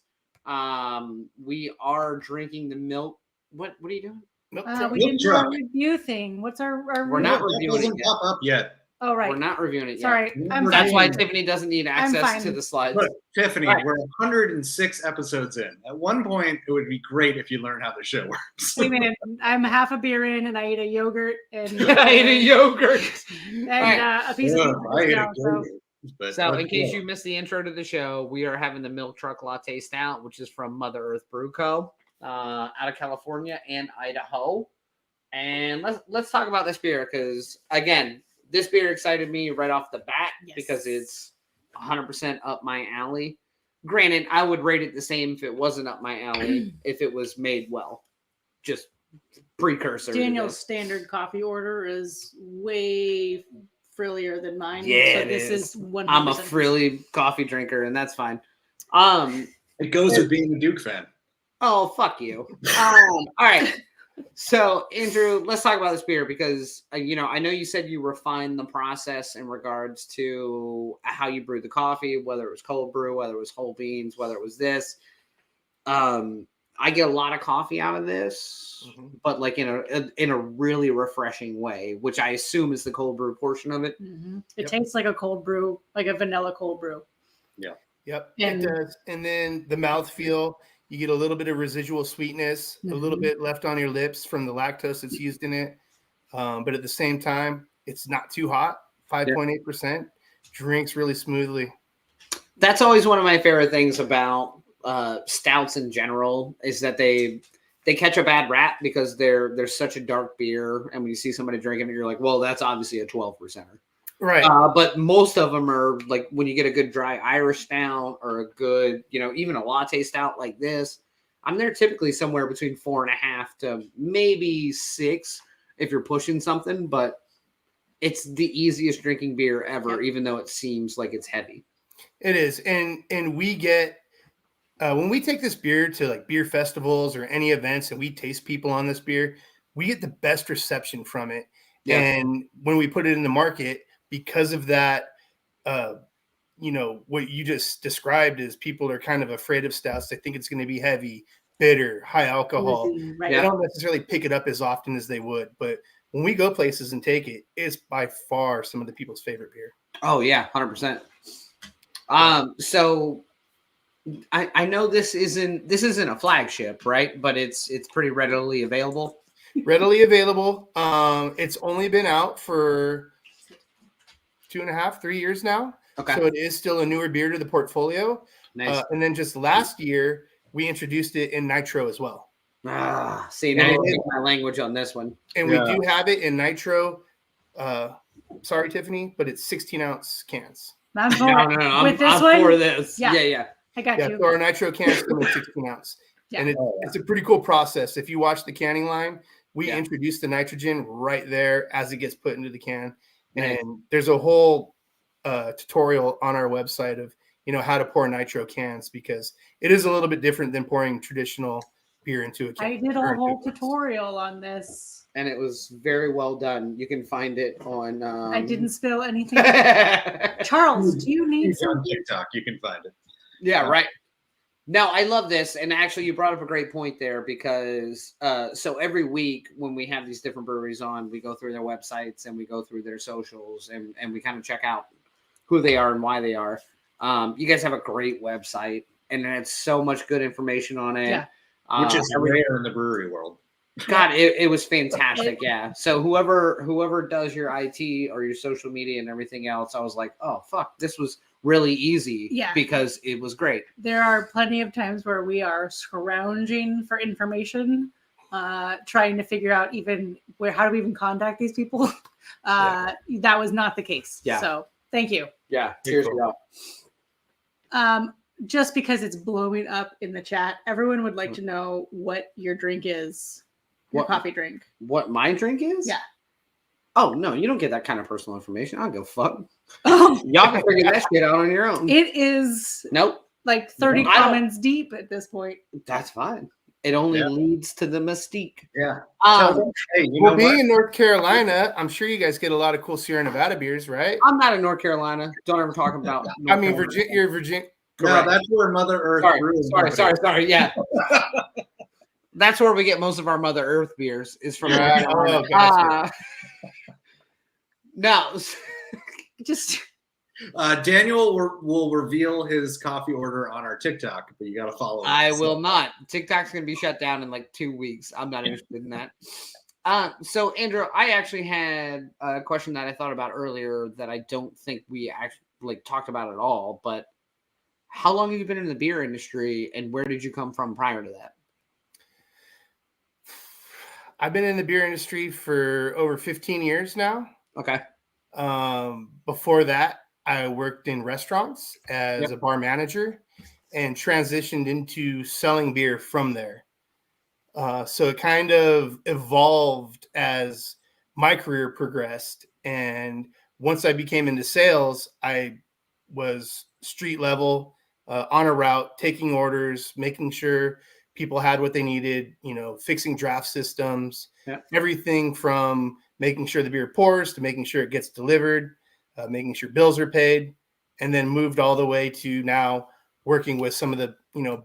We are drinking the milk. What are you doing? Nope. We Milk didn't do our truck. review thing. What's our We're not That reviewing it doesn't yet. pop up yet. Oh, right. We're not reviewing it yet. Sorry. I'm That's fine. why Tiffany doesn't need access fine. to the slides. Look, Tiffany, Right. we're 106 episodes in. At one point, it would be great if you learned how the show works. Wait a minute. I'm half a beer in, and I ate a yogurt and I ate a yogurt. and a piece of Ugh, I ate now, a so yogurt, but So, in let's case go. you missed the intro to the show, we are having the Milk Truck Latte Stout, which is from Mother Earth Brew Co. Out of California and Idaho. And let's talk about this beer because, again, this beer excited me right off the bat because it's 100% up my alley. Granted, I would rate it the same if it wasn't up my alley, if it was made well. Just precursor. to Daniel's this. standard coffee order is way frillier than mine. Yeah, so it this is. is 100%. I'm a frilly coffee drinker, and that's fine. It goes with being a Duke fan. Oh, fuck you. All right. So, Andrew, let's talk about this beer because, I know you said you refined the process in regards to how you brew the coffee, whether it was cold brew, whether it was whole beans, whether it was this. I get a lot of coffee out of this, but like in a really refreshing way, which I assume is the cold brew portion of it. Mm-hmm. It Yep. tastes like a cold brew, like a vanilla cold brew. Yep, And- it does. And then the mouthfeel, you get a little bit of residual sweetness, a little bit left on your lips from the lactose that's used in it. But at the same time, it's not too hot, 5.8%. Drinks really smoothly. That's always one of my favorite things about stouts in general is that they catch a bad rap because they're such a dark beer, and when you see somebody drinking it, you're like, well, that's obviously a 12%er. Right. But most of them are like when you get a good dry Irish stout or a good, even a latte stout like this, I'm there typically somewhere between 4.5 to maybe 6 if you're pushing something, but it's the easiest drinking beer ever, even though it seems like it's heavy. It is. And we get, when we take this beer to like beer festivals or any events and we taste people on this beer, we get the best reception from it. Yeah. And when we put it in the market, because of that, what you just described is people are kind of afraid of stouts. They think it's going to be heavy, bitter, high alcohol. Right. They don't necessarily pick it up as often as they would. But when we go places and take it, it's by far some of the people's favorite beer. Oh yeah, 100%. So I know this isn't a flagship, right? But it's pretty readily available. Readily available. It's only been out for 2.5, 3 years now. Okay. So it is still a newer beer to the portfolio. Nice. And then just last year, we introduced it in Nitro as well. See, now you take my language on this one. And we do have it in Nitro. Sorry, Tiffany, but it's 16-ounce cans. I'm for No, it. I'm, With this I'm one, for this. Yeah. Yeah. I got Yeah, you. so our Nitro cans come in 16 ounce. Yeah. And it's a pretty cool process. If you watch the canning line, we Yeah. introduce the nitrogen right there as it gets put into the can. Nice. And there's a whole tutorial on our website of, how to pour nitro cans, because it is a little bit different than pouring traditional beer into a can. I did a whole tutorial on this. And it was very well done. You can find it on. I didn't spill anything. Charles, do you need It's on some? TikTok. You can find it. Yeah, right. Now, I love this. And actually, you brought up a great point there because so every week when we have these different breweries on, we go through their websites and we go through their socials and we kind of check out who they are and why they are. You guys have a great website and it's so much good information on it. Yeah. Which is rare in the brewery world. God, it was fantastic. Yeah. So whoever does your IT or your social media and everything else, I was like, oh, fuck, this was really easy. Yeah. Because it was great. There are plenty of times where we are scrounging for information, trying to figure out how do we even contact these people. That was not the case. Yeah. So thank you. Yeah. Seriously. Just because it's blowing up in the chat, everyone would like to know what your drink is. Your coffee drink. What my drink is? Yeah. Oh, no, you don't get that kind of personal information. I don't give a fuck. Oh, Y'all can figure that shit out on your own. it is Nope. like 30 comments deep at this point. That's fine. It only leads to the mystique. Yeah. Hey, being in North Carolina, I'm sure you guys get a lot of cool Sierra Nevada beers, right? I'm not in North Carolina. Don't ever talk about I mean, you're Virginia. No, that's where Mother Earth Brewing Company. Sorry. Yeah. That's where we get most of our Mother Earth beers is from. Gotcha. No. Just Daniel will reveal his coffee order on our TikTok, but you got to follow. I will not. TikTok's going to be shut down in like 2 weeks. I'm not interested in that. So, Andrew, I actually had a question that I thought about earlier that I don't think we actually talked about at all. But how long have you been in the beer industry, and where did you come from prior to that? I've been in the beer industry for over 15 years now. Okay. Before that, I worked in restaurants as a bar manager and transitioned into selling beer from there. So it kind of evolved as my career progressed. And once I became into sales, I was street level, on a route, taking orders, making sure people had what they needed, fixing draft systems, everything from making sure the beer pours to making sure it gets delivered, making sure bills are paid, and then moved all the way to now working with some of the,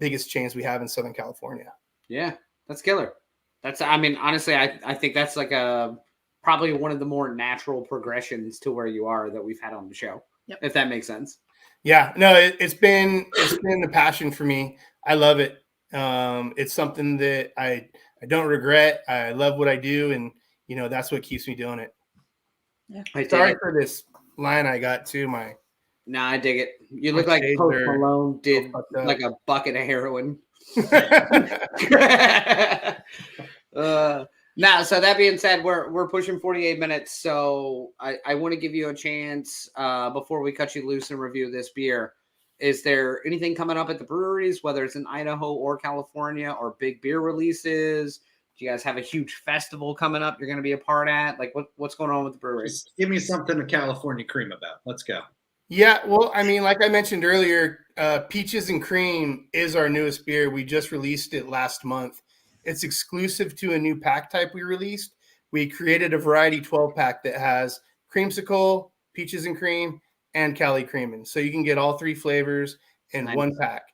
biggest chains we have in Southern California. Yeah, that's killer. Honestly, I think that's like probably one of the more natural progressions to where you are that we've had on the show, if that makes sense. Yeah, no, it's been a passion for me. I love it. It's something that I don't regret. I love what I do, and that's what keeps me doing it. Yeah. Sorry for this line I got too. No, I dig it. You look like Post Malone did like a bucket of heroin. Now, so that being said, we're pushing 48 minutes. So I want to give you a chance before we cut you loose and review this beer. Is there anything coming up at the breweries, whether it's in Idaho or California, or big beer releases? Do you guys have a huge festival coming up you're going to be a part at? Like what's going on with the breweries? Just give me something to California cream about. Let's go. Yeah, well, like I mentioned earlier, Peaches and Cream is our newest beer. We just released it last month. It's exclusive to a new pack type we released. We created a variety 12-pack that has creamsicle, Peaches and Cream, and Cali Creamin'. So you can get all three flavors in one pack.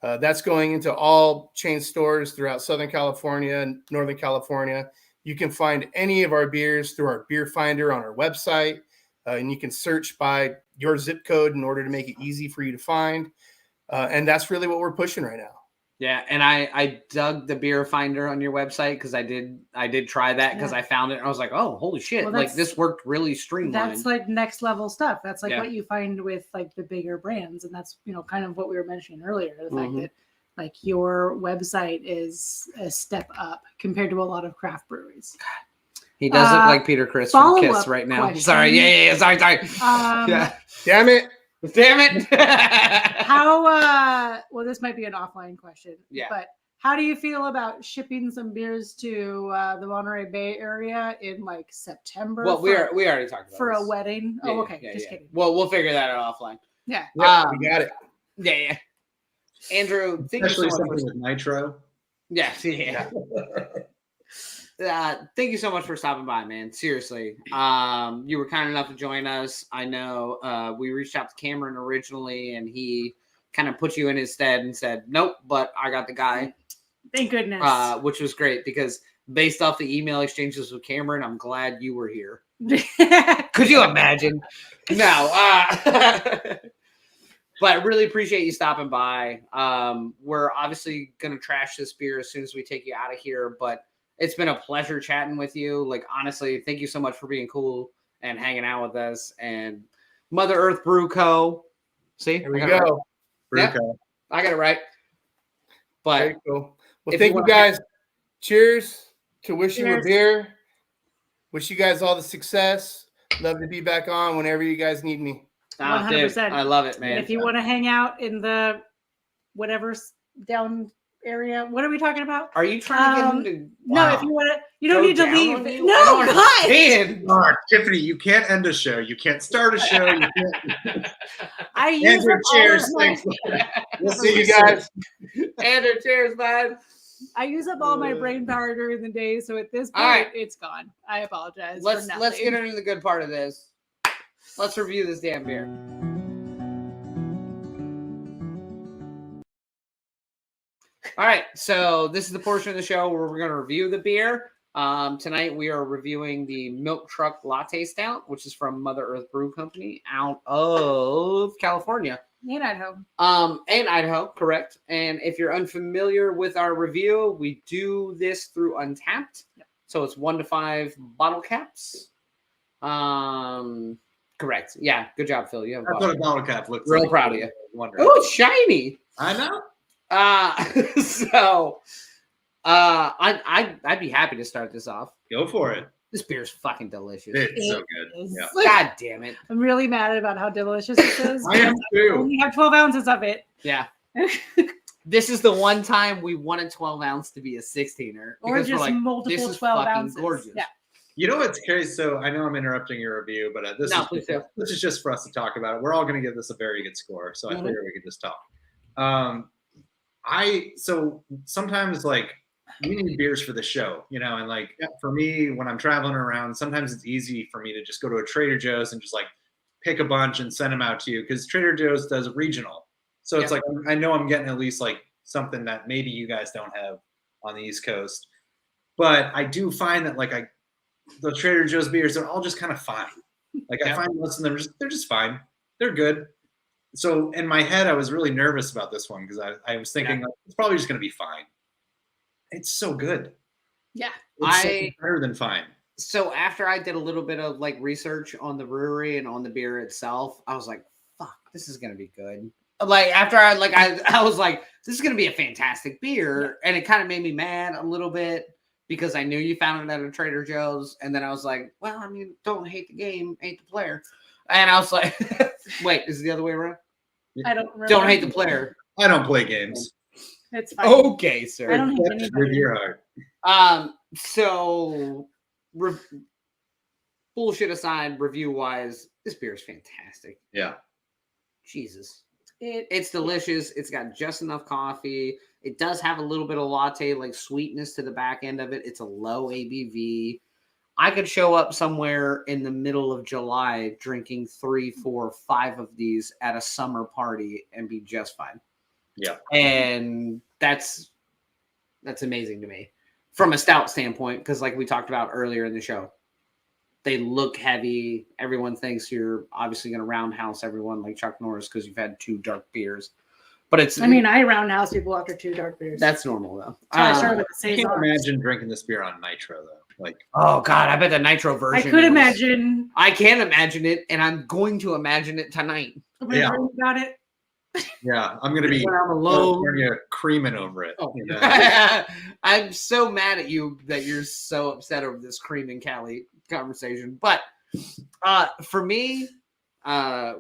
That's going into all chain stores throughout Southern California and Northern California. You can find any of our beers through our beer finder on our website, and you can search by your zip code in order to make it easy for you to find. And that's really what we're pushing right now. Yeah, and I dug the beer finder on your website because I did try that because I found it and I was like, oh, holy shit! Like this worked really streamlined. That's like next level stuff. That's like what you find with like the bigger brands, and that's kind of what we were mentioning earlier. The fact that like your website is a step up compared to a lot of craft breweries. He does look like Peter Criss from Kiss right now. Question. Sorry, yeah, sorry. Damn it. Damn it. How well, this might be an offline question. Yeah. But How do you feel about shipping some beers to the Monterey Bay area in like September? Well, we already talked about for this. a wedding. Yeah, Oh, okay. yeah, Just yeah. kidding. Well, we'll figure that out offline. Yeah. We got it. Yeah. Andrew, thank Especially you so much something for with nitro. yeah. Thank you so much for stopping by, man. Seriously. You were kind enough to join us. I know we reached out to Kamron originally and he kind of put you in his stead and said, nope, but I got the guy. Thank goodness. Which was great because based off the email exchanges with Kamron, I'm glad you were here. Could you imagine? No. But I really appreciate you stopping by. We're obviously going to trash this beer as soon as we take you out of here, but it's been a pleasure chatting with you. Like, honestly, thank you so much for being cool and hanging out with us. And Mother Earth Brew Co. See? Here we I got it go. right. Brew Yep. Co. I got it right. But Very cool. Well, if thank you you wanna- guys. Cheers to wish you a Cheers. beer. Wish you guys all the success. Love to be back on whenever you guys need me. 100%. I love it, man. And if you want to hang out in the whatever's down area, what are we talking about? Are you trying to get him to No, if you want to, you don't go need to down leave. on you? I No, don't God. understand. Oh, Tiffany, you can't end a show. You can't start a show. You can't. I use Andrew, up all cheers. of my, Thanks. We'll See see you you guys. Andrew, cheers, bud. I use up all my brain power during the day, so at this point, All right. it's gone. I apologize. Let's for get nothing. into the good part of this. Let's review this damn beer. All right, so this is the portion of the show where we're going to review the beer. Tonight we are reviewing the Milk Truck Latte Stout, which is from Mother Earth Brew Company out of California. In Idaho. And Idaho, correct. And if you're unfamiliar with our review, we do this through Untapped. Yep. So it's 1 to 5 bottle caps. Correct. Yeah, good job, Phil. You have a That's bottle what a bottle cap looks Real like. proud of you. Wondering. Oh, it's shiny. I know. So I'd be happy to start this off. Go for it. This beer's fucking delicious. It's so It good. is. Yeah. God damn it. I'm really mad about how delicious this is. I am I too. only have 12 ounces of it. Yeah. This is the one time we want a 12 ounce to be a 16er. Or because we're just like, multiple this is 12 fucking ounces. gorgeous. Yeah. You know what's crazy? So I know I'm interrupting your review, but this is just for us to talk about it. We're all going to give this a very good score, so I Mhm. figure we could just talk. So sometimes like we need beers for the show, you know, and like for me when I'm traveling around, sometimes it's easy for me to just go to a Trader Joe's and just like pick a bunch and send them out to you because Trader Joe's does regional. So it's like I know I'm getting at least like something that maybe you guys don't have on the East Coast, but I do find that like the Trader Joe's beers, they're all just kind of fine. Like I find most of them, they're just fine. They're good. So in my head, I was really nervous about this one because I was thinking like, it's probably just going to be fine. It's so good. Yeah. It's so better than fine. So after I did a little bit of like research on the brewery and on the beer itself, I was like, fuck, this is going to be good. Like after I was like, this is going to be a fantastic beer. And it kind of made me mad a little bit because I knew you found it at a Trader Joe's. And then I was like, well, I mean, don't hate the game, hate the player. And I was like, wait, is it the other way around? I don't really Don't hate the player. I don't play games. It's fine. Okay, sir. I don't hate With anybody. your heart. So bullshit aside, review wise, this beer is fantastic. Yeah. Jesus. It It's delicious. It's got just enough coffee. It does have a little bit of latte like sweetness to the back end of it. It's a low ABV. I could show up somewhere in the middle of July drinking 3, 4, 5 of these at a summer party and be just fine. Yeah. And that's amazing to me from a stout standpoint, because like we talked about earlier in the show, they look heavy. Everyone thinks you're obviously going to roundhouse everyone like Chuck Norris because you've had 2 dark beers. But it's, I mean, I roundhouse people after 2 dark beers. that's normal though. So I started with I the can't Saison. imagine drinking this beer on nitro though. Like, Oh God, I bet the nitro I version. could is- imagine. I can imagine it, and I'm going to imagine it tonight I'm gonna Yeah. dream about it. yeah, I'm gonna be when I'm alone. California creaming over it. Oh. You know? I'm so mad at you that you're so upset over this cream and Cali conversation. But for me,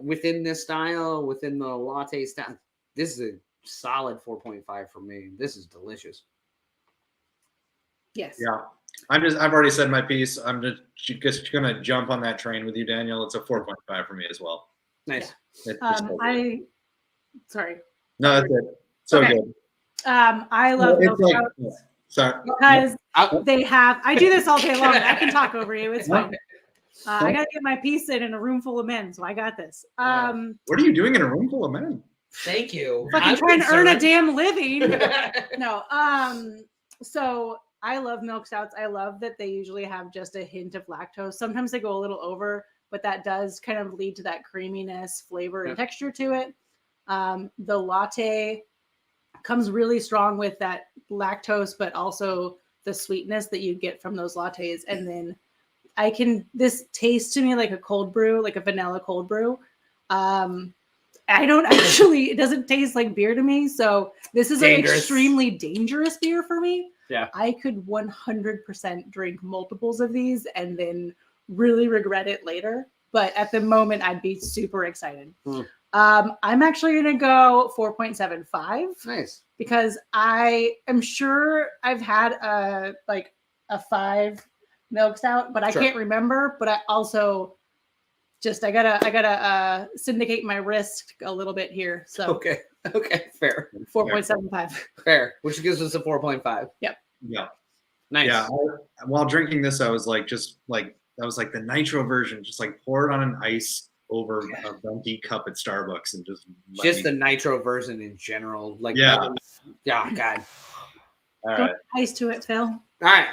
within this style, within the latte style, this is a solid 4.5 for me. This is delicious. Yes. Yeah. I've already said my piece. I'm just going to jump on that train with you, Daniel. It's a 4.5 for me as well. Nice. It's just so good. Sorry. No, that's it. So Okay. good. I love It's milk like, stouts sorry. because they have. I do this all day long. I can talk over you. It's fine. I gotta get my piece in a room full of men, so I got this. What are you doing in a room full of men? Thank you. Fucking trying to earn a damn living. No. So I love milk stouts. I love that they usually have just a hint of lactose. Sometimes they go a little over, but that does kind of lead to that creaminess, flavor, and texture to it. The latte comes really strong with that lactose, but also the sweetness that you get from those lattes. And then this tastes to me like a cold brew, like a vanilla cold brew. I don't actually, it doesn't taste like beer to me. So this is an extremely dangerous beer for me. Yeah. I could 100% drink multiples of these and then really regret it later. But at the moment, I'd be super excited. I'm actually going to go 4.75. Nice. Because I am sure I've had a 5 milk stout, but I can't remember. But I also I gotta syndicate my risk a little bit here. So okay, fair. 4.75. Fair, which gives us a 4.5. Yep. Yeah. Nice. Yeah. While drinking this, I was like the nitro version, just like pour it on an ice over a venti cup at Starbucks and just the nitro version in general. Like yeah. God. All right. Ice to it, Phil. All right.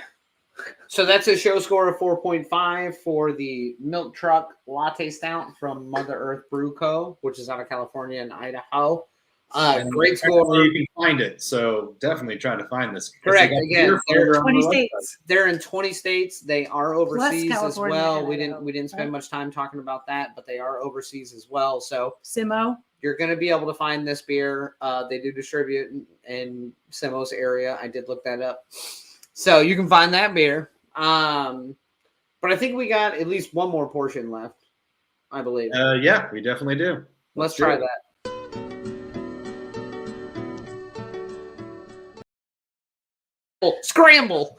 So that's a show score of 4.5 for the Milk Truck Latte Stout from Mother Earth Brew Co., which is out of California and Idaho. Great score. You can find it, so definitely try to find this. Correct. Again, they're 20 states. They're in 20 states. They are overseas as well. We didn't spend much time talking about that, but they are overseas as well. So Simo, you're going to be able to find this beer. They do distribute in Simo's area. I did look that up. So you can find that beer. But I think we got at least one more portion left, I believe. Yeah, we definitely do. Let's try that. Scramble.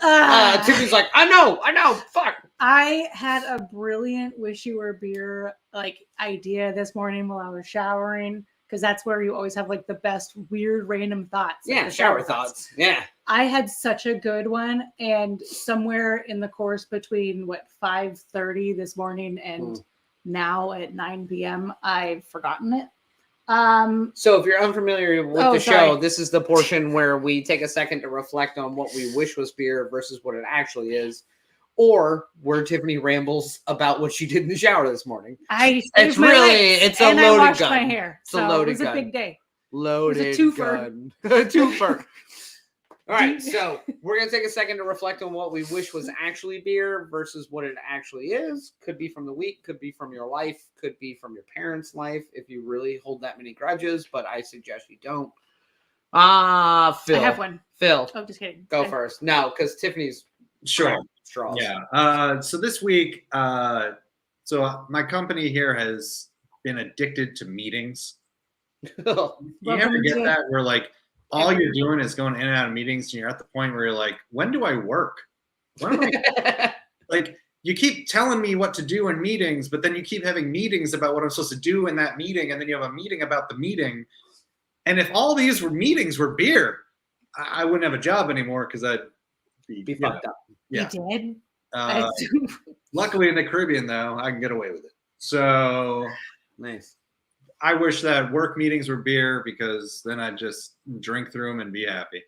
Tiffany's like, I know, fuck. I had a brilliant wish you were beer idea this morning while I was showering, because that's where you always have the best weird random thoughts. Yeah, shower thoughts. Yeah. I had such a good one, and somewhere in the course between 5:30 this morning and now at 9 p.m. I've forgotten it. So if you're unfamiliar with the show, this is the portion where we take a second to reflect on what we wish was beer versus what it actually is, or where Tiffany rambles about what she did in the shower this morning. It's a loaded I washed gun. my hair. It's a loaded gun. It was a big day. Loaded it was a twofer. gun. A twofer. All right, so we're going to take a second to reflect on what we wish was actually beer versus what it actually is. Could be from the week, could be from your life, could be from your parents' life, if you really hold that many grudges, but I suggest you don't. Phil. I have one. Phil. Oh, just kidding. Go first. No, because Tiffany's sure. Straws. Yeah. So this week, my company here has been addicted to meetings. You ever get that where all you're doing is going in and out of meetings, and you're at the point where you're like, when do I work? When am I you keep telling me what to do in meetings, but then you keep having meetings about what I'm supposed to do in that meeting, and then you have a meeting about the meeting. And if all these meetings were beer, I wouldn't have a job anymore because I'd be fucked up. Yeah. You did? Luckily in the Caribbean, though, I can get away with it. So nice. I wish that work meetings were beer, because then I'd just drink through them and be happy.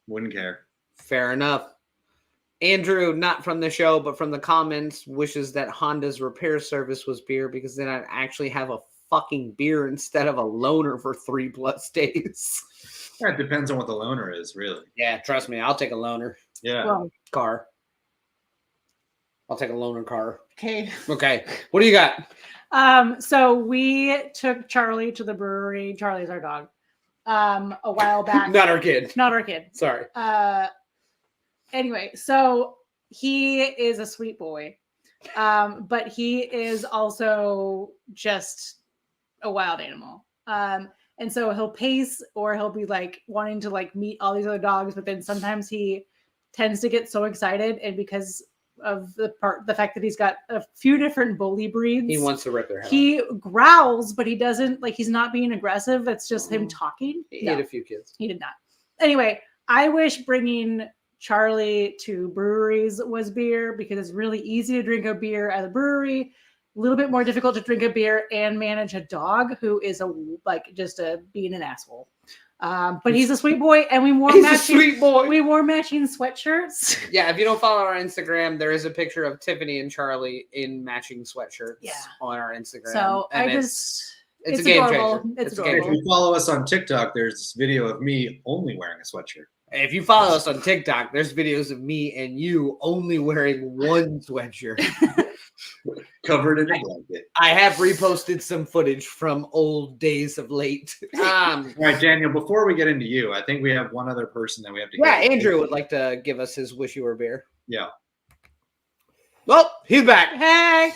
Wouldn't care. Fair enough. Andrew, not from the show, but from the comments, wishes that Honda's repair service was beer, because then I'd actually have a fucking beer instead of a loaner for 3+ days. That depends on what the loaner is, really. Yeah, trust me. I'll take a loaner. Yeah. Car. I'll take a loaner car. Okay. Okay. What do you got? So we took Charlie to the brewery. Charlie's our dog. A while back. Not our kid. Not our kid. Sorry. Anyway, so he is a sweet boy. But he is also just a wild animal. And so he'll pace, or he'll be like wanting to like meet all these other dogs, but then sometimes he tends to get so excited, and because of the fact that he's got a few different bully breeds, He wants to rip their head off. he growls, but he doesn't like, he's not being aggressive. It's just him talking. He ate a few kids. He did not. Anyway, I wish bringing Charlie to breweries was beer, because it's really easy to drink a beer at a brewery, a little bit more difficult to drink a beer and manage a dog who is being an asshole. But he's a sweet boy, and we wore matching sweatshirts. Yeah, if you don't follow our Instagram, there is a picture of Tiffany and Charlie in matching sweatshirts on our Instagram. So it's a it's game adorable. changer. It's If adorable. you follow us on TikTok, there's this video of me only wearing a sweatshirt. If you follow us on TikTok, there's videos of me and you only wearing one sweatshirt. Covered in a blanket. I have reposted some footage from old days of late. All right, Daniel, before we get into you, I think we have one other person that we have to Yeah, get. Andrew would like to give us his wish you were beer. Yeah. Well, he's back. Hey,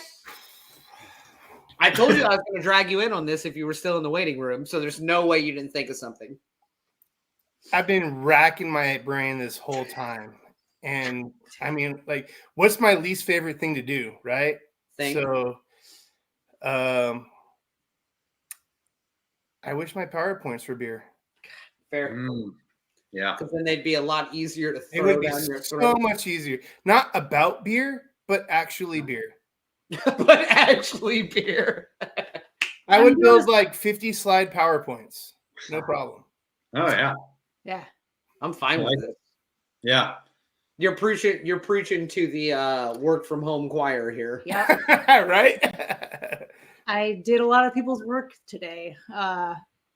I told you I was going to drag you in on this if you were still in the waiting room, so there's no way you didn't think of something. I've been racking my brain this whole time. And I mean, like, what's my least favorite thing to do, right? So I wish my PowerPoints were beer. Fair. Yeah. Because then they'd be a lot easier to It throw would be down your so throat. much easier. Not about beer, but actually beer. But actually beer. I would build like 50 slide PowerPoints. No problem. Oh, yeah. yeah. I'm fine with it. Yeah. You're preaching to the work from home choir here. Yeah. Right? I did a lot of people's work today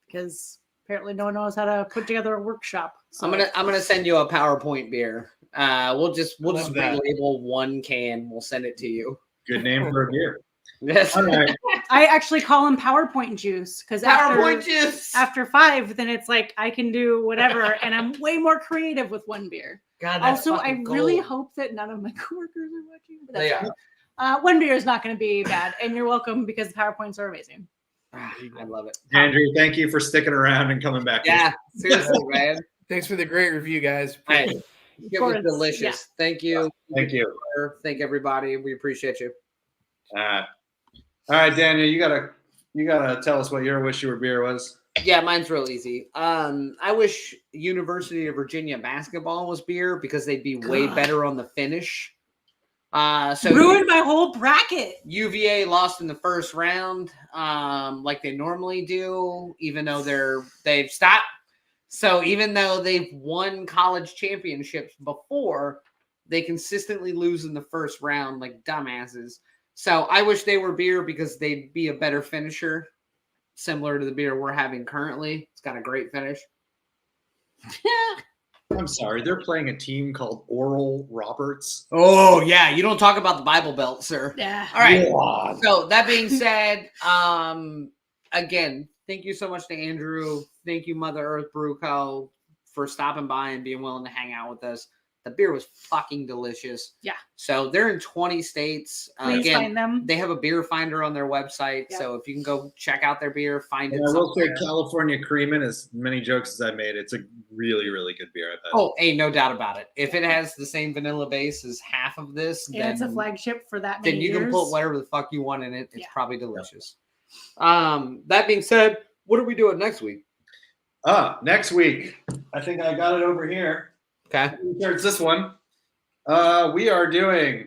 because apparently no one knows how to put together a workshop. So. I'm gonna send you a PowerPoint beer. We'll just Love that. relabel one can. We'll send it to you. Good name for a beer. Yes. All right. I actually call them PowerPoint juice because PowerPoint juice. after 5, then it's like I can do whatever, and I'm way more creative with one beer. God, that's Also, I fucking really gold. hope that none of my coworkers are watching. But They that's are. fine. One beer is not going to be bad, and you're welcome because the PowerPoints are amazing. I love it. Andrew, thank you for sticking around and coming back. Yeah, seriously, man. Thanks for the great review, guys. Hey, it was course, delicious. yeah. Thank you. Thank you. Thank everybody. We appreciate you. All right, Daniel, you gotta tell us what your wish you were beer was. Yeah, mine's real easy. I wish University of Virginia basketball was beer because they'd be way better on the finish. So Ruined my whole bracket. UVA lost in the first round, like they normally do, even though they've stopped. So even though they've won college championships before, they consistently lose in the first round like dumbasses. So I wish they were beer because they'd be a better finisher, similar to the beer we're having currently. It's got a great finish. I'm sorry, they're playing a team called Oral Roberts. Oh, yeah. You don't talk about the Bible Belt, sir. Yeah. All right. God. So that being said, again, thank you so much to Andrew. Thank you, Mother Earth Brew Co. for stopping by and being willing to hang out with us. The beer was fucking delicious. Yeah. So they're in 20 states. Please Again, find them. they have a beer finder on their website. Yep. So if you can go check out their beer, find it. And I will say somewhere. California Creamin', as many jokes as I made, it's a really, really good beer. I've had. Oh, ain't no doubt about it. If it has the same vanilla base as half of this, And it's a flagship for that many then you years. can put whatever the fuck you want in it. It's Yeah. probably delicious. That being said, what are we doing next week? Next week, I think I got it over here. Okay. It's this one. We are doing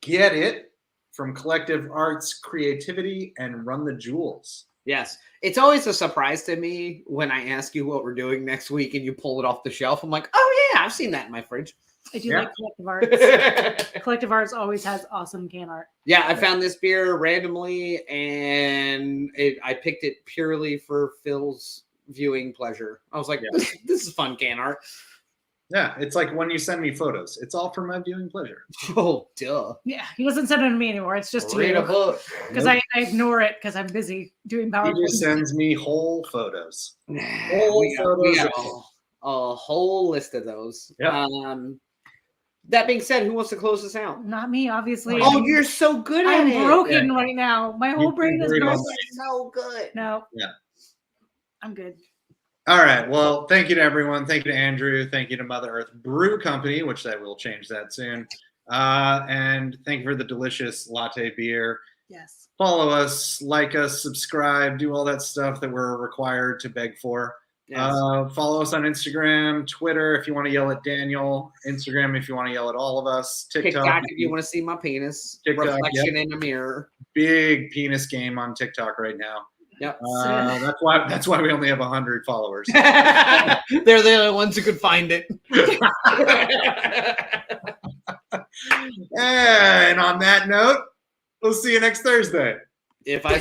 Get It from Collective Arts Creativity and Run the Jewels. Yes. It's always a surprise to me when I ask you what we're doing next week and you pull it off the shelf. I'm like, oh, yeah, I've seen that in my fridge. I do Yeah. like Collective Arts. Collective Arts always has awesome can art. Yeah, I found this beer randomly and I picked it purely for Phil's viewing pleasure. I was like, Yeah. this is fun can art. Yeah, it's like when you send me photos. It's all for my viewing pleasure. Oh, duh. Yeah, he doesn't send it to me anymore. It's just to Read a you. book. Because I ignore it because I'm busy doing He PowerPoint. just sends me whole photos. We got photos. a whole list of those. Yep. That being said, who wants to close this out? Not me, obviously. Oh, you're so good at I'm it. broken right now. My whole brain is very broken. well. So good. No. I'm good. All right. Well, thank you to everyone. Thank you to Andrew. Thank you to Mother Earth Brew Company, which they will change that soon. And thank you for the delicious latte beer. Yes. Follow us, like us, subscribe, do all that stuff that we're required to beg for. Yes. Follow us on Instagram, Twitter if you want to yell at Daniel, Instagram if you want to yell at all of us, TikTok if you want to see my penis. TikTok, Reflection in the mirror. Big penis game on TikTok right now. Yep. That's why we only have 100 followers. They're the only ones who could find it. And on that note, we'll see you next Thursday. If I